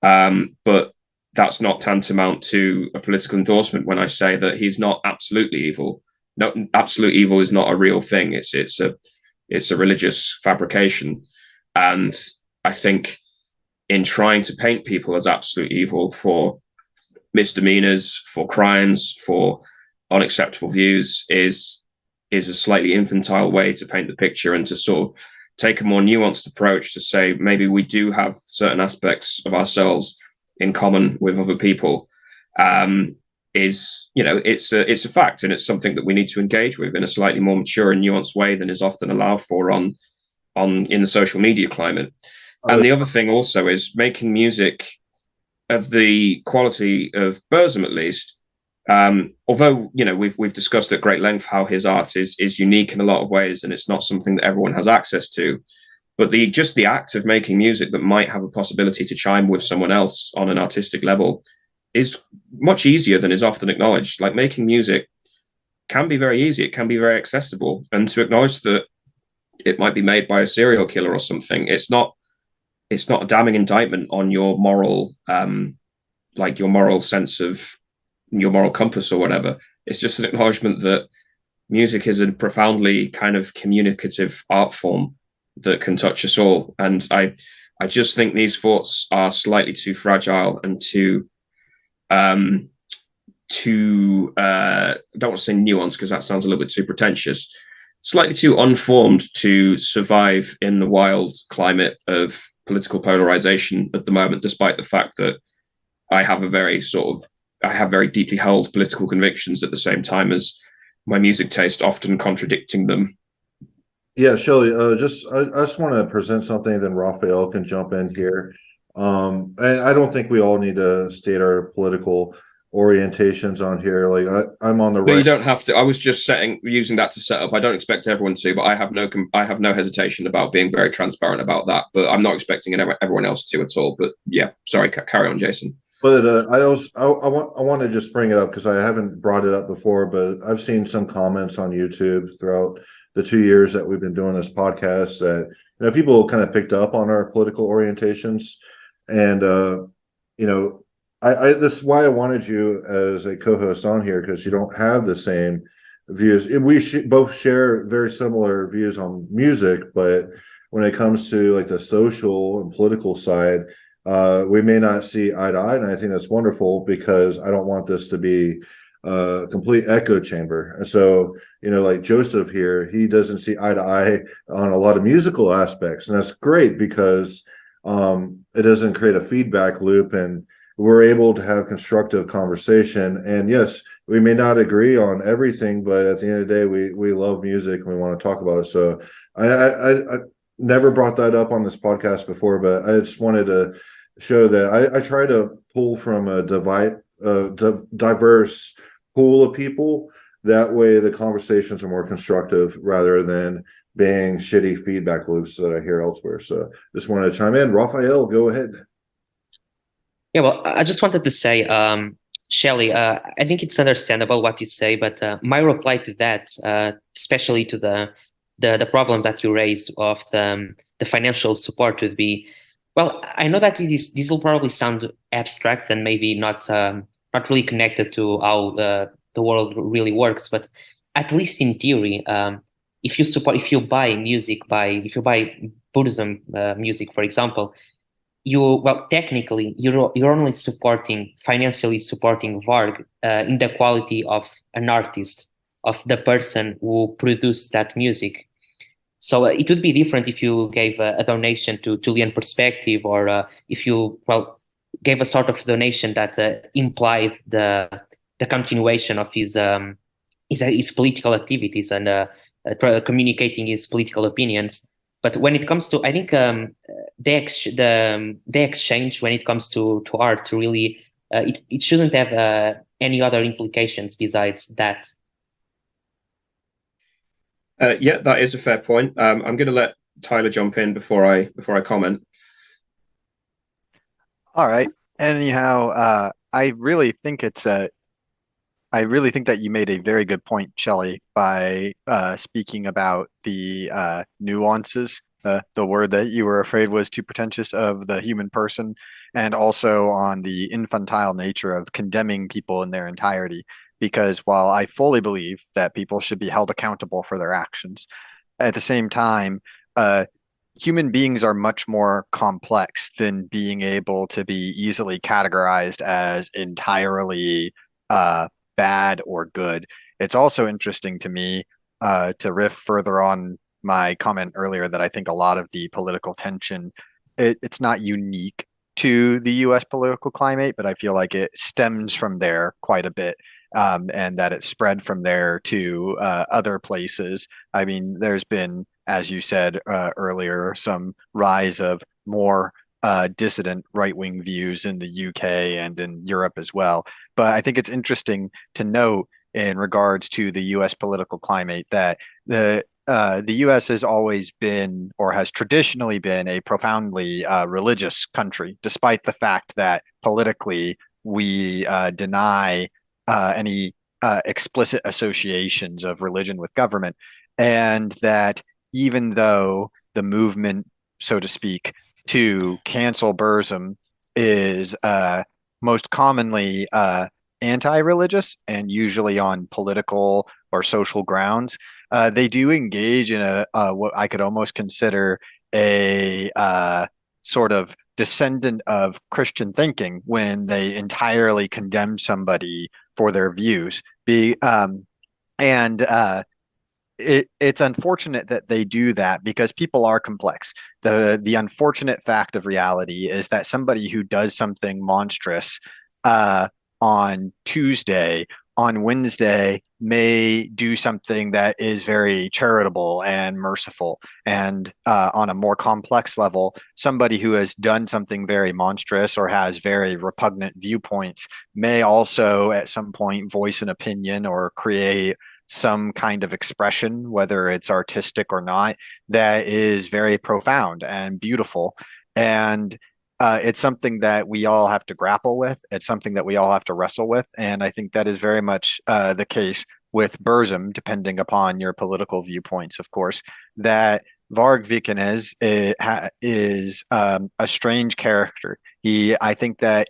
But that's not tantamount to a political endorsement when I say that he's not absolutely evil. No, absolute evil is not a real thing. It's a religious fabrication. And I think in trying to paint people as absolute evil for misdemeanors, for crimes, for unacceptable views is a slightly infantile way to paint the picture, and to sort of take a more nuanced approach to say maybe we do have certain aspects of ourselves in common with other people. It's a fact, and it's something that we need to engage with in a slightly more mature and nuanced way than is often allowed for in the social media climate. And the other thing also is making music of the quality of Burzum, at least. Although we've discussed at great length how his art is unique in a lot of ways, and it's not something that everyone has access to. But the act of making music that might have a possibility to chime with someone else on an artistic level is much easier than is often acknowledged. Like, making music can be very easy, it can be very accessible, and to acknowledge that it might be made by a serial killer or something, it's not a damning indictment on your moral, your moral sense of your moral compass or whatever. It's just an acknowledgement that music is a profoundly kind of communicative art form that can touch us all. And I just think these thoughts are slightly too fragile and too don't want to say nuanced because that sounds a little bit too pretentious, slightly too unformed to survive in the wild climate of political polarization at the moment, despite the fact that I have very deeply held political convictions at the same time as my music taste often contradicting them. Yeah, Shelly, I just want to present something, then Raphael can jump in here. And I don't think we all need to state our political orientations on here. Like, I'm on the right. No, you don't have to. I was just using that to set up. I don't expect everyone to, but I have no hesitation about being very transparent about that. But I'm not expecting everyone else to at all. But yeah, sorry, carry on, Jason. But I want to just bring it up because I haven't brought it up before, but I've seen some comments on YouTube throughout the 2 years that we've been doing this podcast that people kind of picked up on our political orientations, and this is why I wanted you as a co-host on here, because you don't have the same views. We both share very similar views on music, but when it comes to like the social and political side, we may not see eye to eye, and I think that's wonderful because I don't want this to be a complete echo chamber. And so, like Joseph here, he doesn't see eye to eye on a lot of musical aspects, and that's great because it doesn't create a feedback loop, and we're able to have constructive conversation. And yes, we may not agree on everything, but at the end of the day, we love music and we want to talk about it. So I never brought that up on this podcast before, but I just wanted to show that I try to pull from a diverse pool of people. That way the conversations are more constructive rather than being shitty feedback loops that I hear elsewhere. So just wanted to chime in. Raphael, go ahead. Yeah, well, I just wanted to say, Shelley, I think it's understandable what you say, but my reply to that, especially to the problem that you raise of the financial support, would be, well, I know that this will probably sound abstract and maybe not really connected to how the world really works, but at least in theory, if you buy Burzum music, for example, technically you're only financially supporting Varg in the quality of an artist, of the person who produced that music. So it would be different if you gave a donation to Tulian Perspective, or if you gave a sort of donation that implied the continuation of his political activities and communicating his political opinions. But when it comes to, I think the exchange when it comes to art really it shouldn't have any other implications besides that. Yeah, that is a fair point. I'm going to let Tyler jump in before I comment. All right. Anyhow, I really think that you made a very good point, Shelley, by speaking about the nuances, the word that you were afraid was too pretentious, of the human person, and also on the infantile nature of condemning people in their entirety. Because while I fully believe that people should be held accountable for their actions, at the same time, human beings are much more complex than being able to be easily categorized as entirely bad or good. It's also interesting to me, to riff further on my comment earlier, that I think a lot of the political tension, it's not unique to the US political climate, but I feel like it stems from there quite a bit. And that it spread from there to other places. I mean, there's been, as you said earlier, some rise of more dissident right-wing views in the UK and in Europe as well. But I think it's interesting to note, in regards to the US political climate, that the US has always been, or has traditionally been, a profoundly religious country, despite the fact that politically we deny any explicit associations of religion with government. And that even though the movement, so to speak, to cancel Burzum is most commonly anti-religious and usually on political or social grounds, they do engage in a what I could almost consider a sort of descendant of Christian thinking when they entirely condemn somebody for their views. It's unfortunate that they do that, because people are complex. The unfortunate fact of reality is that somebody who does something monstrous on Tuesday, on Wednesday may do something that is very charitable and merciful. And on a more complex level, somebody who has done something very monstrous or has very repugnant viewpoints may also at some point voice an opinion or create some kind of expression, whether it's artistic or not, that is very profound and beautiful. And it's something that we all have to grapple with. It's something that we all have to wrestle with. And I think that is very much the case with Burzum, depending upon your political viewpoints, of course, that Varg Vikernes is a strange character. I think that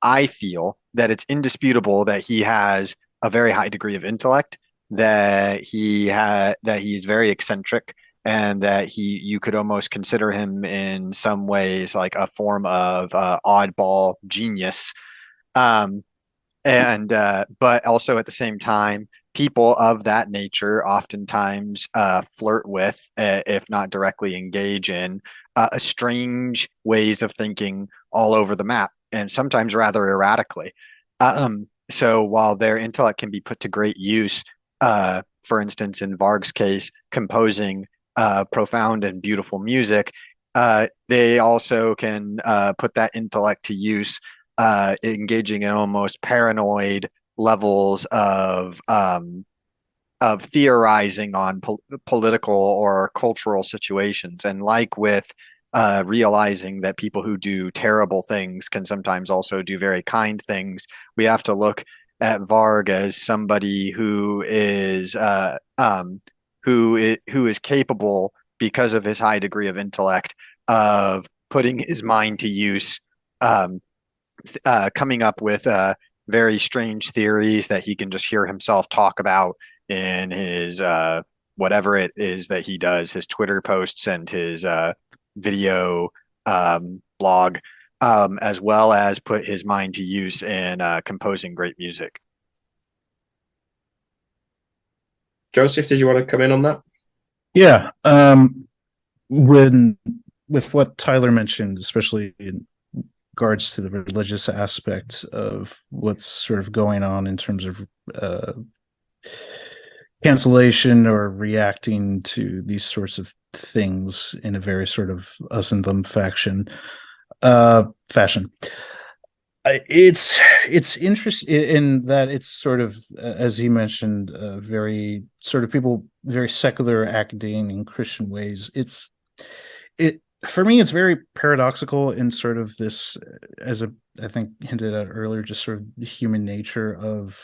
I feel that it's indisputable that he has a very high degree of intellect, that he's very eccentric, and that you could almost consider him in some ways like a form of oddball genius. But also at the same time, people of that nature oftentimes flirt with, if not directly engage in, strange ways of thinking all over the map, and sometimes rather erratically. So while their intellect can be put to great use, for instance, in Varg's case, composing profound and beautiful music, they also can put that intellect to use, engaging in almost paranoid levels of theorizing on political or cultural situations. And like with realizing that people who do terrible things can sometimes also do very kind things, we have to look at Varg as somebody who is capable, because of his high degree of intellect, of putting his mind to use, coming up with very strange theories that he can just hear himself talk about in his whatever it is that he does, his Twitter posts and his video blog, as well as put his mind to use in composing great music. Joseph, did you want to come in on that? Yeah. When with what Tyler mentioned, especially in regards to the religious aspect of what's sort of going on in terms of cancellation or reacting to these sorts of things in a very sort of us and them fashion. It's interesting in that it's sort of, as he mentioned, very sort of people very secular acting in Christian ways. It for me, it's very paradoxical in sort of this, as I think hinted at earlier, just sort of the human nature of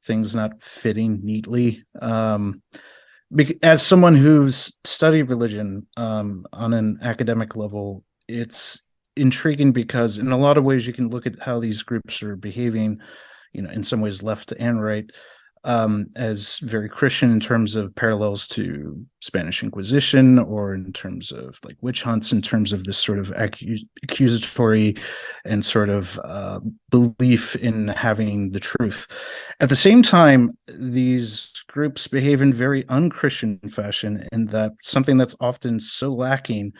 things not fitting neatly. As someone who's studied religion on an academic level, it's intriguing because in a lot of ways you can look at how these groups are behaving, in some ways left and right, as very Christian in terms of parallels to Spanish Inquisition, or in terms of like witch hunts, in terms of this sort of accusatory and sort of belief in having the truth. At the same time, these groups behave in very unchristian fashion, in that something that's often so lacking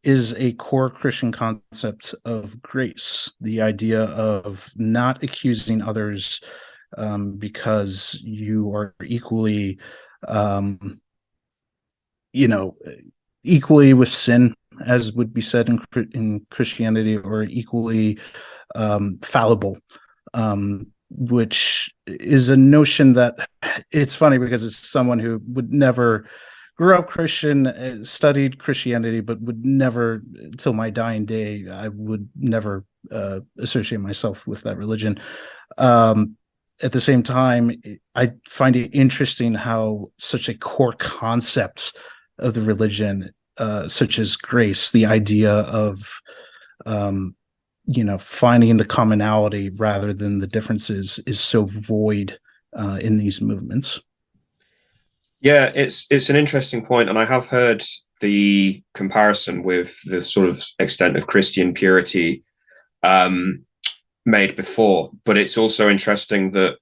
is a core Christian concept of grace, the idea of not accusing others because you are equally, equally with sin, as would be said in Christianity, or equally fallible, which is a notion that it's funny because it's someone who would never grew up Christian, studied Christianity, but would never, till my dying day, I would never associate myself with that religion. At the same time, I find it interesting how such a core concept of the religion, such as grace, the idea of, finding the commonality rather than the differences, is so void in these movements. Yeah, it's an interesting point, and I have heard the comparison with the sort of extent of Christian purity made before, but it's also interesting that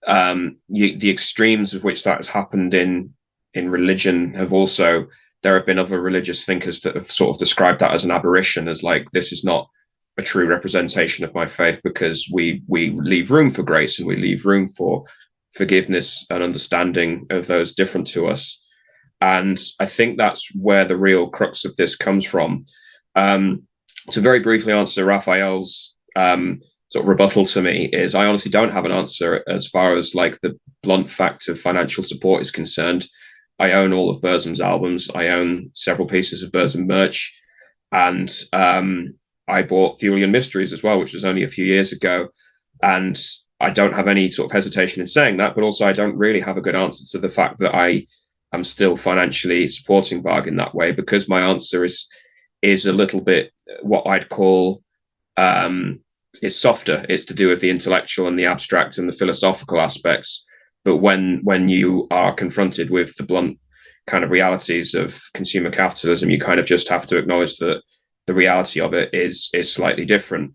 the extremes of which that has happened in religion have also, there have been other religious thinkers that have sort of described that as an aberration, as like, this is not a true representation of my faith, because we leave room for grace and we leave room for forgiveness and understanding of those different to us. And I think that's where the real crux of this comes from. To very briefly answer Raphael's sort of rebuttal to me, is I honestly don't have an answer as far as like the blunt fact of financial support is concerned. I own all of Burzum's albums. I own several pieces of Burzum merch, and I bought Thulian Mysteries as well, which was only a few years ago. And I don't have any sort of hesitation in saying that, but also I don't really have a good answer to the fact that I am still financially supporting Varg in that way, because my answer is a little bit what I'd call it's softer. It's to do with the intellectual and the abstract and the philosophical aspects. But when you are confronted with the blunt kind of realities of consumer capitalism, you kind of just have to acknowledge that the reality of it is slightly different.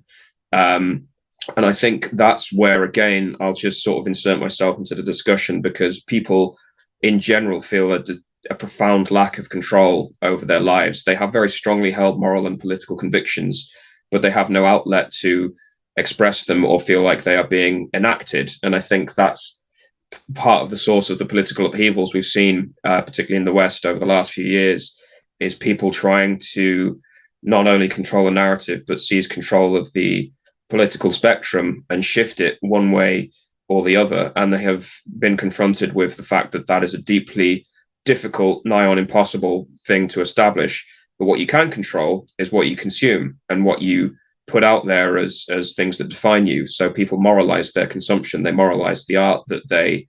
And I think that's where, again, I'll just sort of insert myself into the discussion, because people in general feel a profound lack of control over their lives. They have very strongly held moral and political convictions, but they have no outlet to express them or feel like they are being enacted. And I think that's part of the source of the political upheavals we've seen, particularly in the West over the last few years, is people trying to not only control the narrative, but seize control of the political spectrum and shift it one way or the other. And they have been confronted with the fact that that is a deeply difficult, nigh on impossible thing to establish. But what you can control is what you consume and what you put out there as things that define you. So people moralize their consumption. They moralize the art that they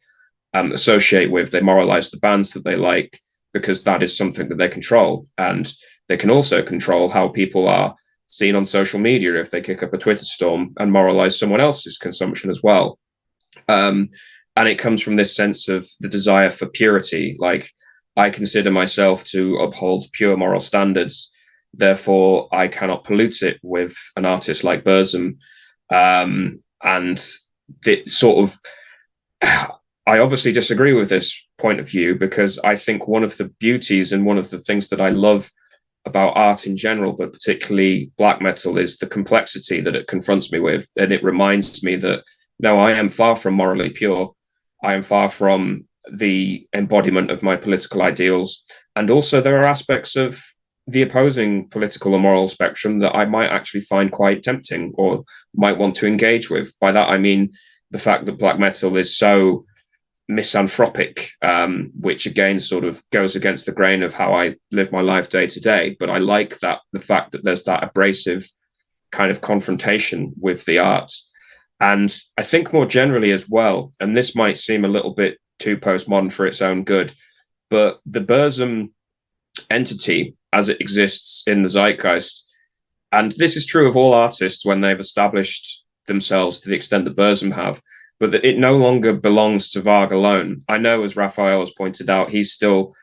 associate with. They moralize the bands that they like, because that is something that they control. And they can also control how people are seen on social media if they kick up a Twitter storm and moralize someone else's consumption as well. And it comes from this sense of the desire for purity. Like, I consider myself to uphold pure moral standards, Therefore, I cannot pollute it with an artist like Burzum. And it sort of, I obviously disagree with this point of view, because I think one of the beauties and one of the things that I love about art in general, but particularly black metal, is the complexity that it confronts me with. And it reminds me that, no, I am far from morally pure. I am far from the embodiment of my political ideals. And also there are aspects of the opposing political or moral spectrum that I might actually find quite tempting or might want to engage with. By that, I mean the fact that black metal is so misanthropic, which again sort of goes against the grain of how I live my life day to day. But I like that, the fact that there's that abrasive kind of confrontation with the art. And I think more generally as well, and this might seem a little bit too postmodern for its own good, but the Burzum entity as it exists in the zeitgeist, and this is true of all artists when they've established themselves to the extent that Burzum have, but that it no longer belongs to Varg alone. I know, as Raphael has pointed out, he still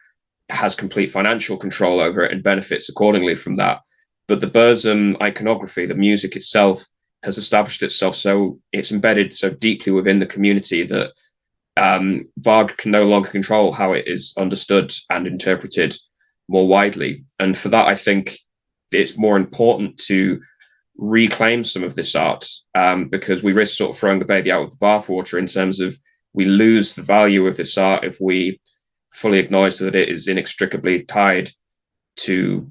has complete financial control over it and benefits accordingly from that. But the Burzum iconography, the music itself, has established itself, so it's embedded so deeply within the community that Varg can no longer control how it is understood and interpreted more widely. And for that, I think it's more important to reclaim some of this art, because we risk sort of throwing the baby out with the bathwater, in terms of we lose the value of this art if we fully acknowledge that it is inextricably tied to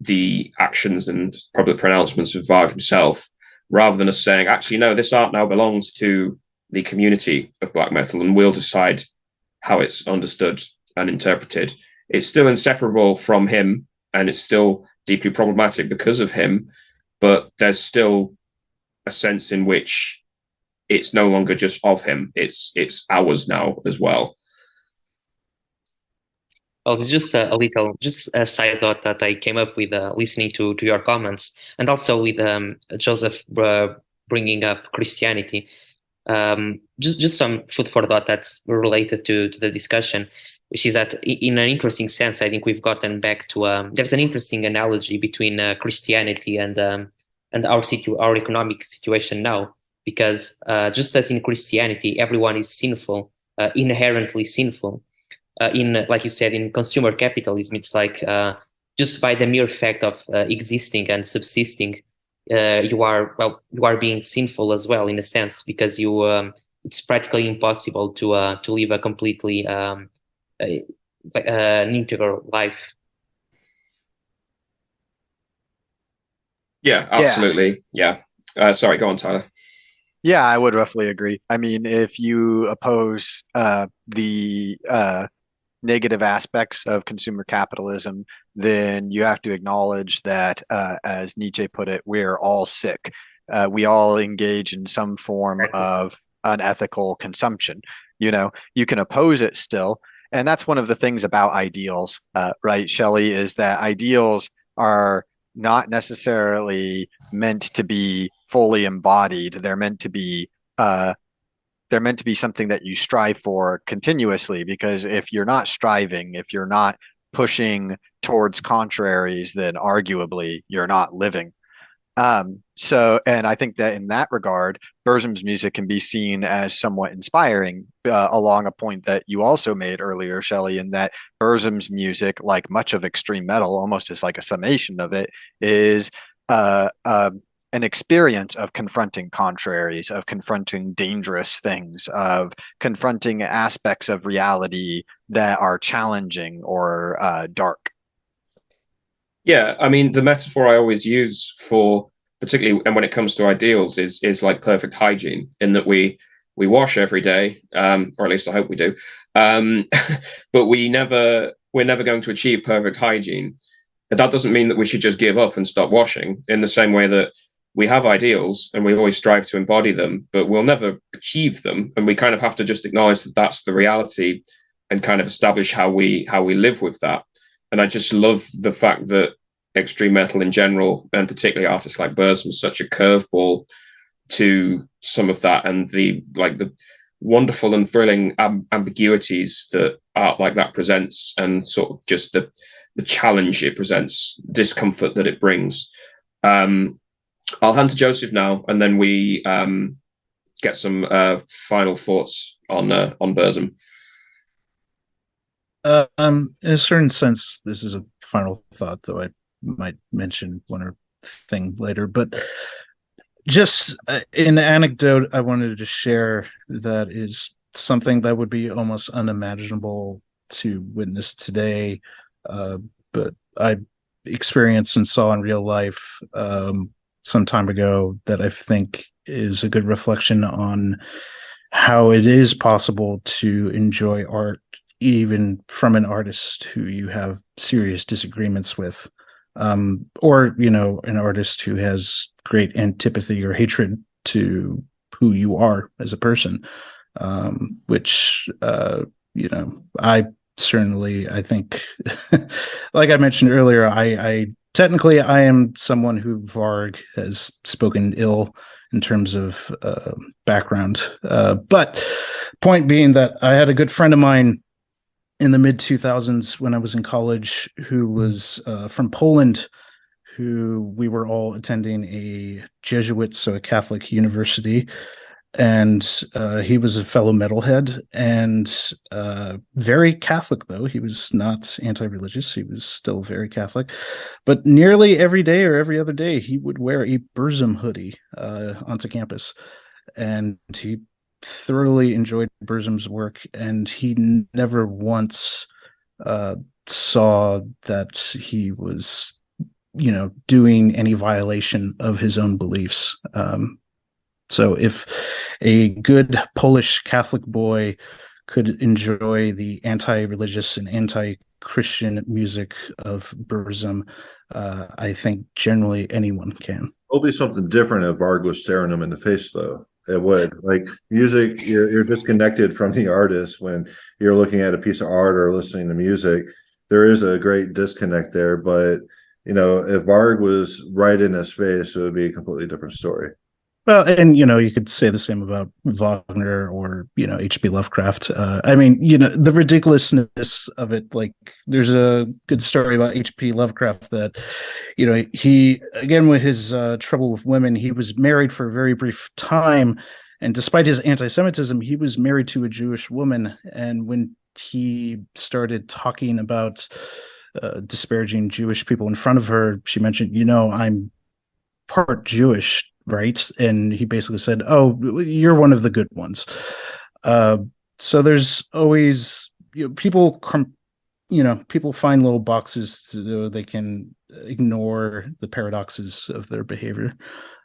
the actions and public pronouncements of Varg himself, rather than us saying, actually, no, this art now belongs to the community of black metal and we'll decide how it's understood and interpreted. It's still inseparable from him and it's still deeply problematic because of him, but there's still a sense in which it's no longer just of him, it's ours now as well. Oh, it's just just a side thought that I came up with listening to your comments, and also with Joseph bringing up Christianity. Just some food for thought that's related to the discussion, which is that in an interesting sense, I think we've gotten back to there's an interesting analogy between Christianity and our economic situation now, because just as in Christianity, everyone is sinful, inherently sinful. In, like you said, in consumer capitalism, it's like just by the mere fact of existing and subsisting, you are being sinful as well, in a sense, because it's practically impossible to live a completely an integral life. Yeah, absolutely. Yeah. Sorry, go on, Tyler. Yeah, I would roughly agree. I mean, if you oppose the negative aspects of consumer capitalism, then you have to acknowledge that, as Nietzsche put it, we're all sick. We all engage in some form of unethical consumption. You know, you can oppose it still. And that's one of the things about ideals, right, Shelley, is that ideals are not necessarily meant to be fully embodied. They're meant to be something that you strive for continuously, because if you're not striving, if you're not pushing towards contraries, then arguably you're not living. And I think that in that regard, Burzum's music can be seen as somewhat inspiring, along a point that you also made earlier, Shelley, in that Burzum's music, like much of extreme metal, almost as like a summation of it, is an experience of confronting contraries, of confronting dangerous things, of confronting aspects of reality that are challenging or dark. Yeah, I mean, the metaphor I always use for, particularly, and when it comes to ideals, is like perfect hygiene, in that we wash every day, or at least I hope we do, but we're never going to achieve perfect hygiene. But that doesn't mean that we should just give up and stop washing. In the same way that we have ideals and we always strive to embody them, but we'll never achieve them, and we kind of have to just acknowledge that that's the reality and kind of establish how we live with that. And I just love the fact that extreme metal in general, and particularly artists like Burzum, is such a curveball to some of that, and the wonderful and thrilling ambiguities that art like that presents, and sort of just the the challenge it presents, discomfort that it brings. I'll hand to Joseph now, and then we get some final thoughts on Burzum. In a certain sense, this is a final thought, though I might mention one or thing later. But just an anecdote I wanted to share that is something that would be almost unimaginable to witness today, but I experienced and saw in real life some time ago that I think is a good reflection on how it is possible to enjoy art even from an artist who you have serious disagreements with, or an artist who has great antipathy or hatred to who you are as a person, which I certainly, I think, like I mentioned earlier, I technically I am someone who Varg has spoken ill in terms of background, but point being that I had a good friend of mine in the mid 2000s when I was in college who was from Poland, who we were all attending a Jesuit, so a Catholic university. And he was a fellow metalhead and very Catholic, though. He was not anti-religious. He was still very Catholic. But nearly every day or every other day, he would wear a Burzum hoodie onto campus. And he thoroughly enjoyed Burzum's work. And he never once saw that he was, doing any violation of his own beliefs. So if a good Polish Catholic boy could enjoy the anti-religious and anti-Christian music of Burzum, I think generally anyone can. It'll be something different if Varg was staring him in the face, though. It would. Like music, you're disconnected from the artist when you're looking at a piece of art or listening to music. There is a great disconnect there, but if Varg was right in his face, it would be a completely different story. Well, and you could say the same about Wagner or H.P. Lovecraft. The ridiculousness of it. Like, there's a good story about H.P. Lovecraft that, he, again, with his trouble with women, he was married for a very brief time, and despite his anti-Semitism, he was married to a Jewish woman. And when he started talking about disparaging Jewish people in front of her, she mentioned, I'm part Jewish, right? And he basically said, "Oh, you're one of the good ones." So there's always people people find little boxes so they can ignore the paradoxes of their behavior.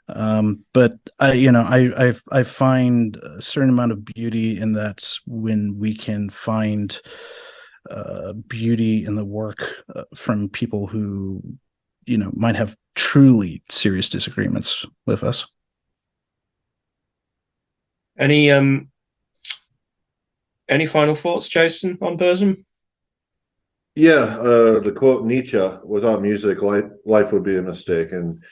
But I find a certain amount of beauty in that when we can find beauty in the work from people who might have truly serious disagreements with us. Any final thoughts, Jason, on Burzum? Yeah, the quote Nietzsche, without music, life would be a mistake. And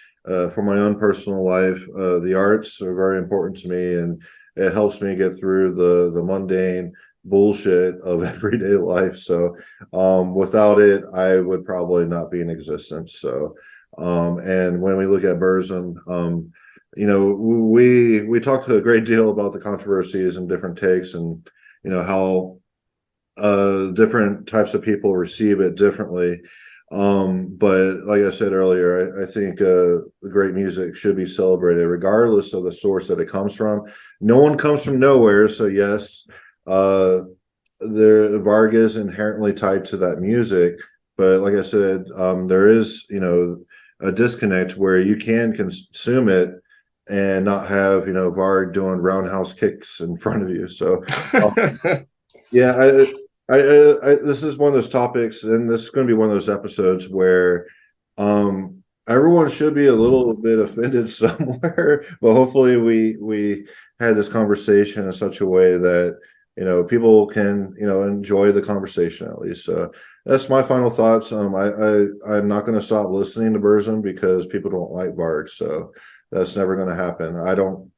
for my own personal life, the arts are very important to me, and it helps me get through the mundane bullshit of everyday life. So without it, I would probably not be in existence. So and when we look at Burzum, we talked a great deal about the controversies and different takes, and how different types of people receive it differently. But like I said earlier, I think great music should be celebrated regardless of the source that it comes from. No one comes from nowhere, so yes, Varg is inherently tied to that music, but like I said, there is a disconnect where you can consume it and not have Varg doing roundhouse kicks in front of you. So yeah, I this is one of those topics, and this is going to be one of those episodes where everyone should be a little bit offended somewhere, but hopefully we had this conversation in such a way that people can enjoy the conversation at least. So that's my final thoughts. I'm not going to stop listening to Burzum because people don't like Varg, so that's never going to happen. I don't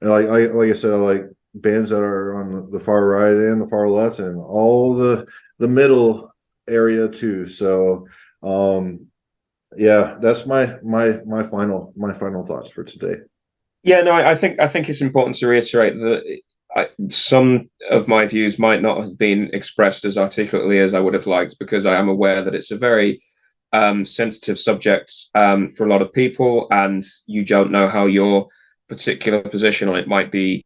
like I said, I like bands that are on the far right and the far left and all the middle area too. So Yeah, that's my final thoughts for today. Yeah, no, I think it's important to reiterate that some of my views might not have been expressed as articulately as I would have liked, because I am aware that it's a very sensitive subject for a lot of people, and you don't know how your particular position on it might be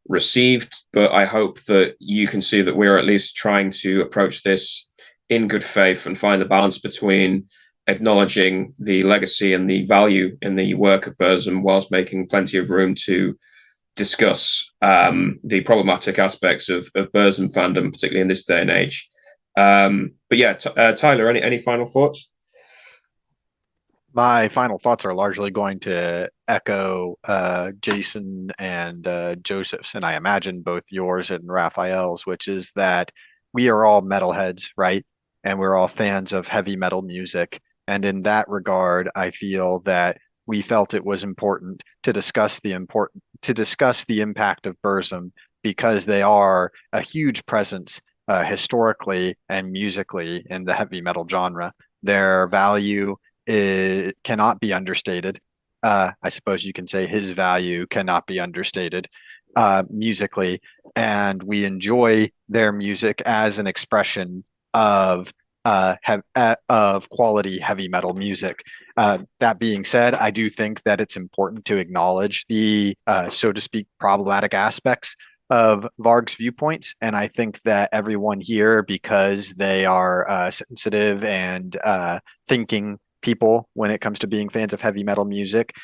received. But I hope that you can see that we're at least trying to approach this in good faith and find the balance between acknowledging the legacy and the value in the work of Burzum, whilst making plenty of room to discuss the problematic aspects of Burzum fandom, particularly in this day and age. But yeah, Tyler, any final thoughts? My final thoughts are largely going to echo Jason and Joseph's, and I imagine both yours and Raphael's, which is that we are all metalheads, right? And we're all fans of heavy metal music. And in that regard, I feel that we felt it was important to discuss the impact of Burzum, because they are a huge presence historically and musically in the heavy metal genre. Their value cannot be understated. I suppose you can say his value cannot be understated musically, and we enjoy their music as an expression of of quality heavy metal music. That being said, I do think that it's important to acknowledge the, so to speak, problematic aspects of Varg's viewpoints. And I think that everyone here, because they are sensitive and thinking people when it comes to being fans of heavy metal music,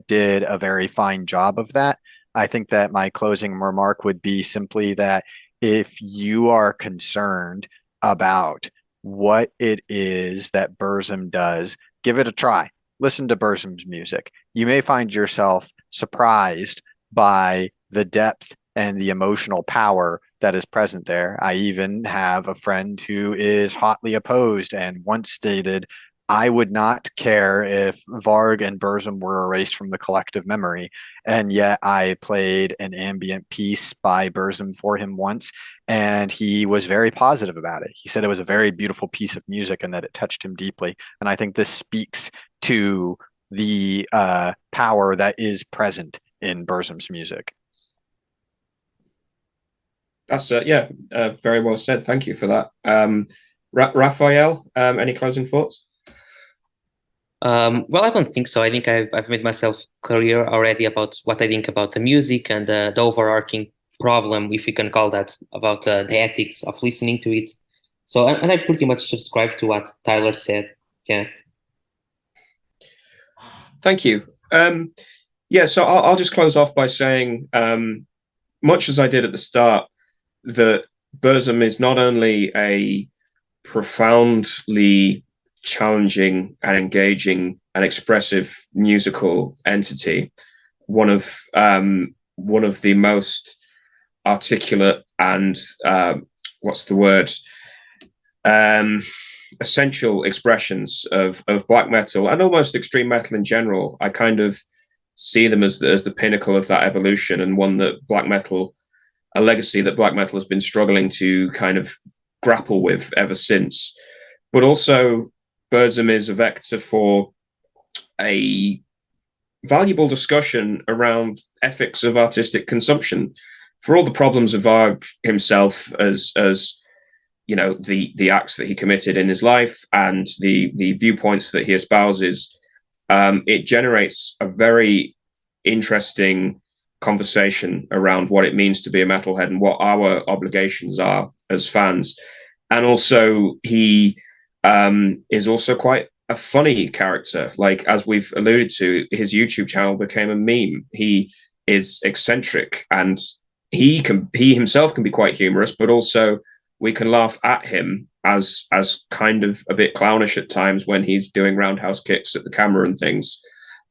did a very fine job of that. I think that my closing remark would be simply that if you are concerned about what it is that Burzum does, give it a try. Listen to Burzum's music. You may find yourself surprised by the depth and the emotional power that is present there. I even have a friend who is hotly opposed and once stated, I would not care if Varg and Burzum were erased from the collective memory. And yet I played an ambient piece by Burzum for him once, and he was very positive about it. He said it was a very beautiful piece of music and that it touched him deeply. And I think this speaks to the power that is present in Burzum's music. That's very well said. Thank you for that. Raphael, any closing thoughts? Well, I don't think so. I think I've made myself clear already about what I think about the music and the overarching problem, if we can call that, about the ethics of listening to it. So, and I pretty much subscribe to what Tyler said. Yeah. Thank you. Yeah, so I'll just close off by saying, much as I did at the start, that Burzum is not only a profoundly challenging and engaging and expressive musical entity, one of the most articulate and what's the word, essential expressions of black metal and almost extreme metal in general. I kind of see them as the pinnacle of that evolution, and one that black metal, a legacy that black metal has been struggling to kind of grapple with ever since. But also, Burzum is a vector for a valuable discussion around ethics of artistic consumption. For all the problems of Varg himself, as you know, the acts that he committed in his life and the viewpoints that he espouses, it generates a very interesting conversation around what it means to be a metalhead and what our obligations are as fans. And also, he is also quite a funny character. Like, as we've alluded to, his YouTube channel became a meme. He is eccentric, and he himself can be quite humorous, but also we can laugh at him as kind of a bit clownish at times when he's doing roundhouse kicks at the camera and things.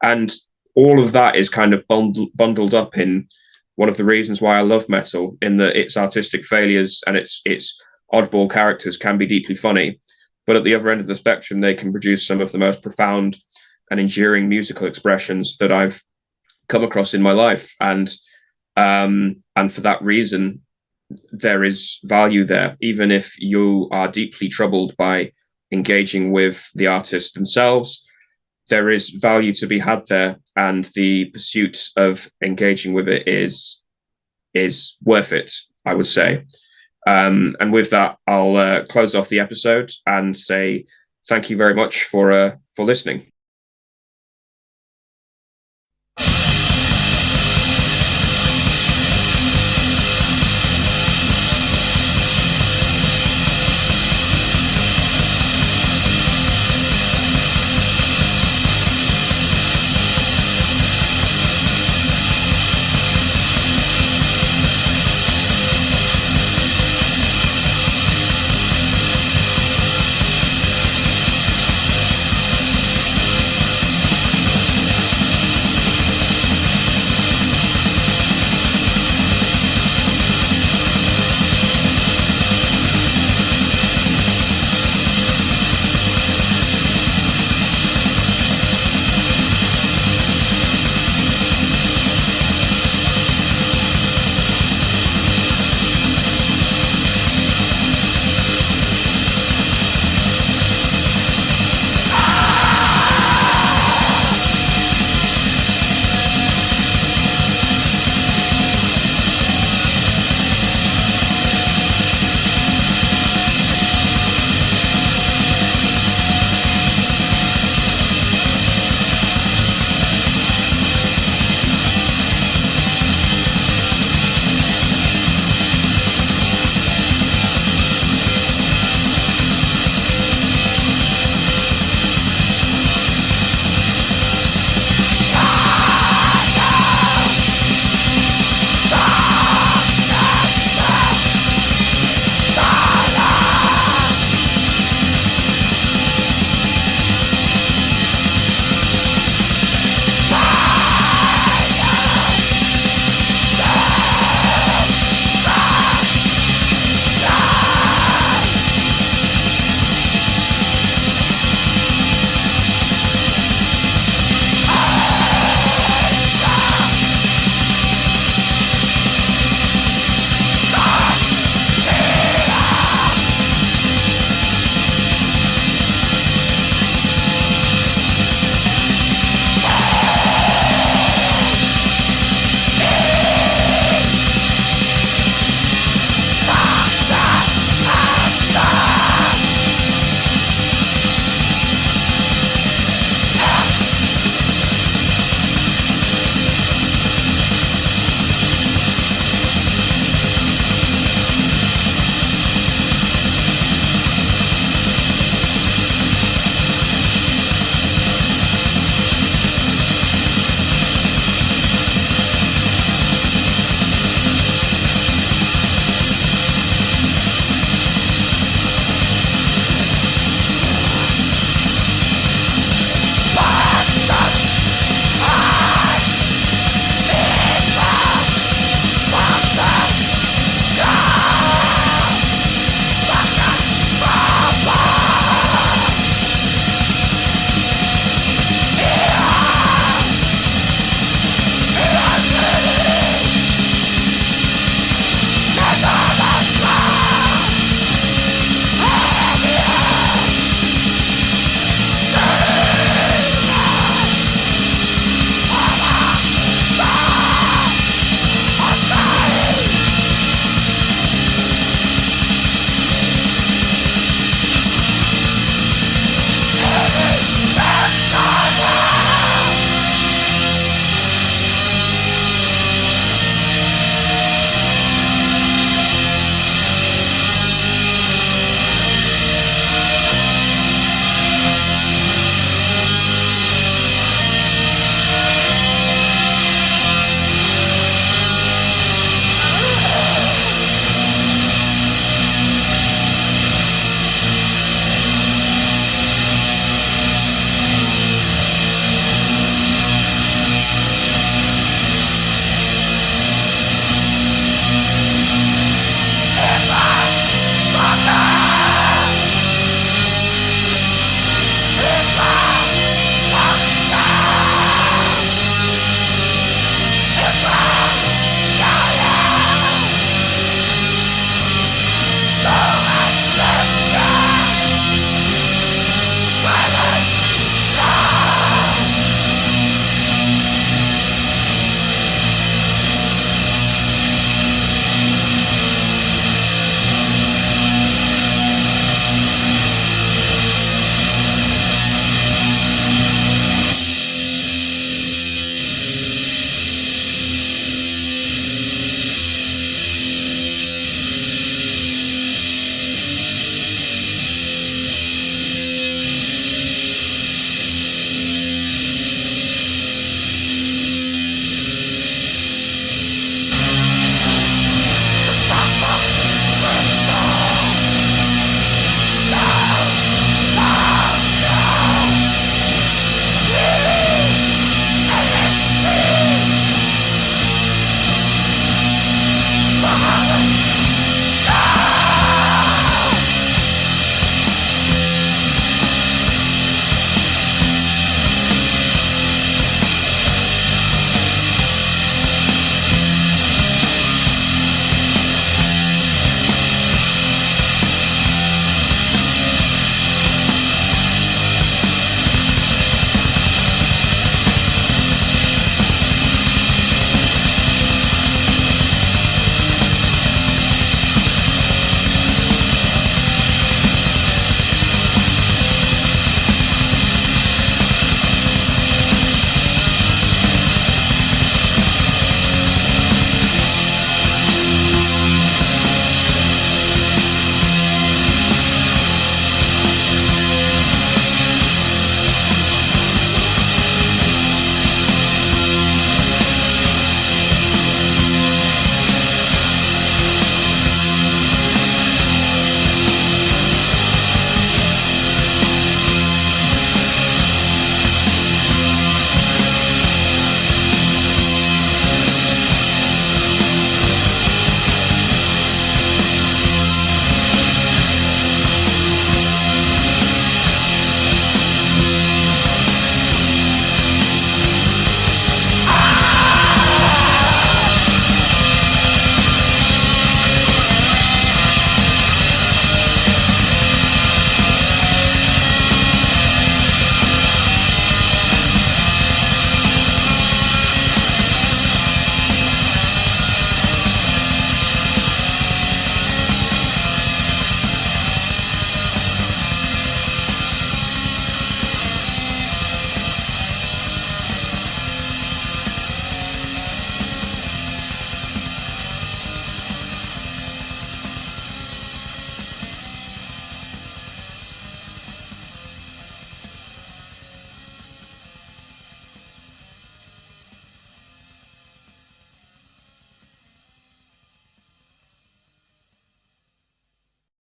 And all of that is kind of bundled up in one of the reasons why I love metal, in that its artistic failures and its oddball characters can be deeply funny. But at the other end of the spectrum, they can produce some of the most profound and enduring musical expressions that I've come across in my life. And for that reason, there is value there, even if you are deeply troubled by engaging with the artists themselves, there is value to be had there, and the pursuit of engaging with it is worth it, I would say. And with that, I'll close off the episode and say thank you very much for listening.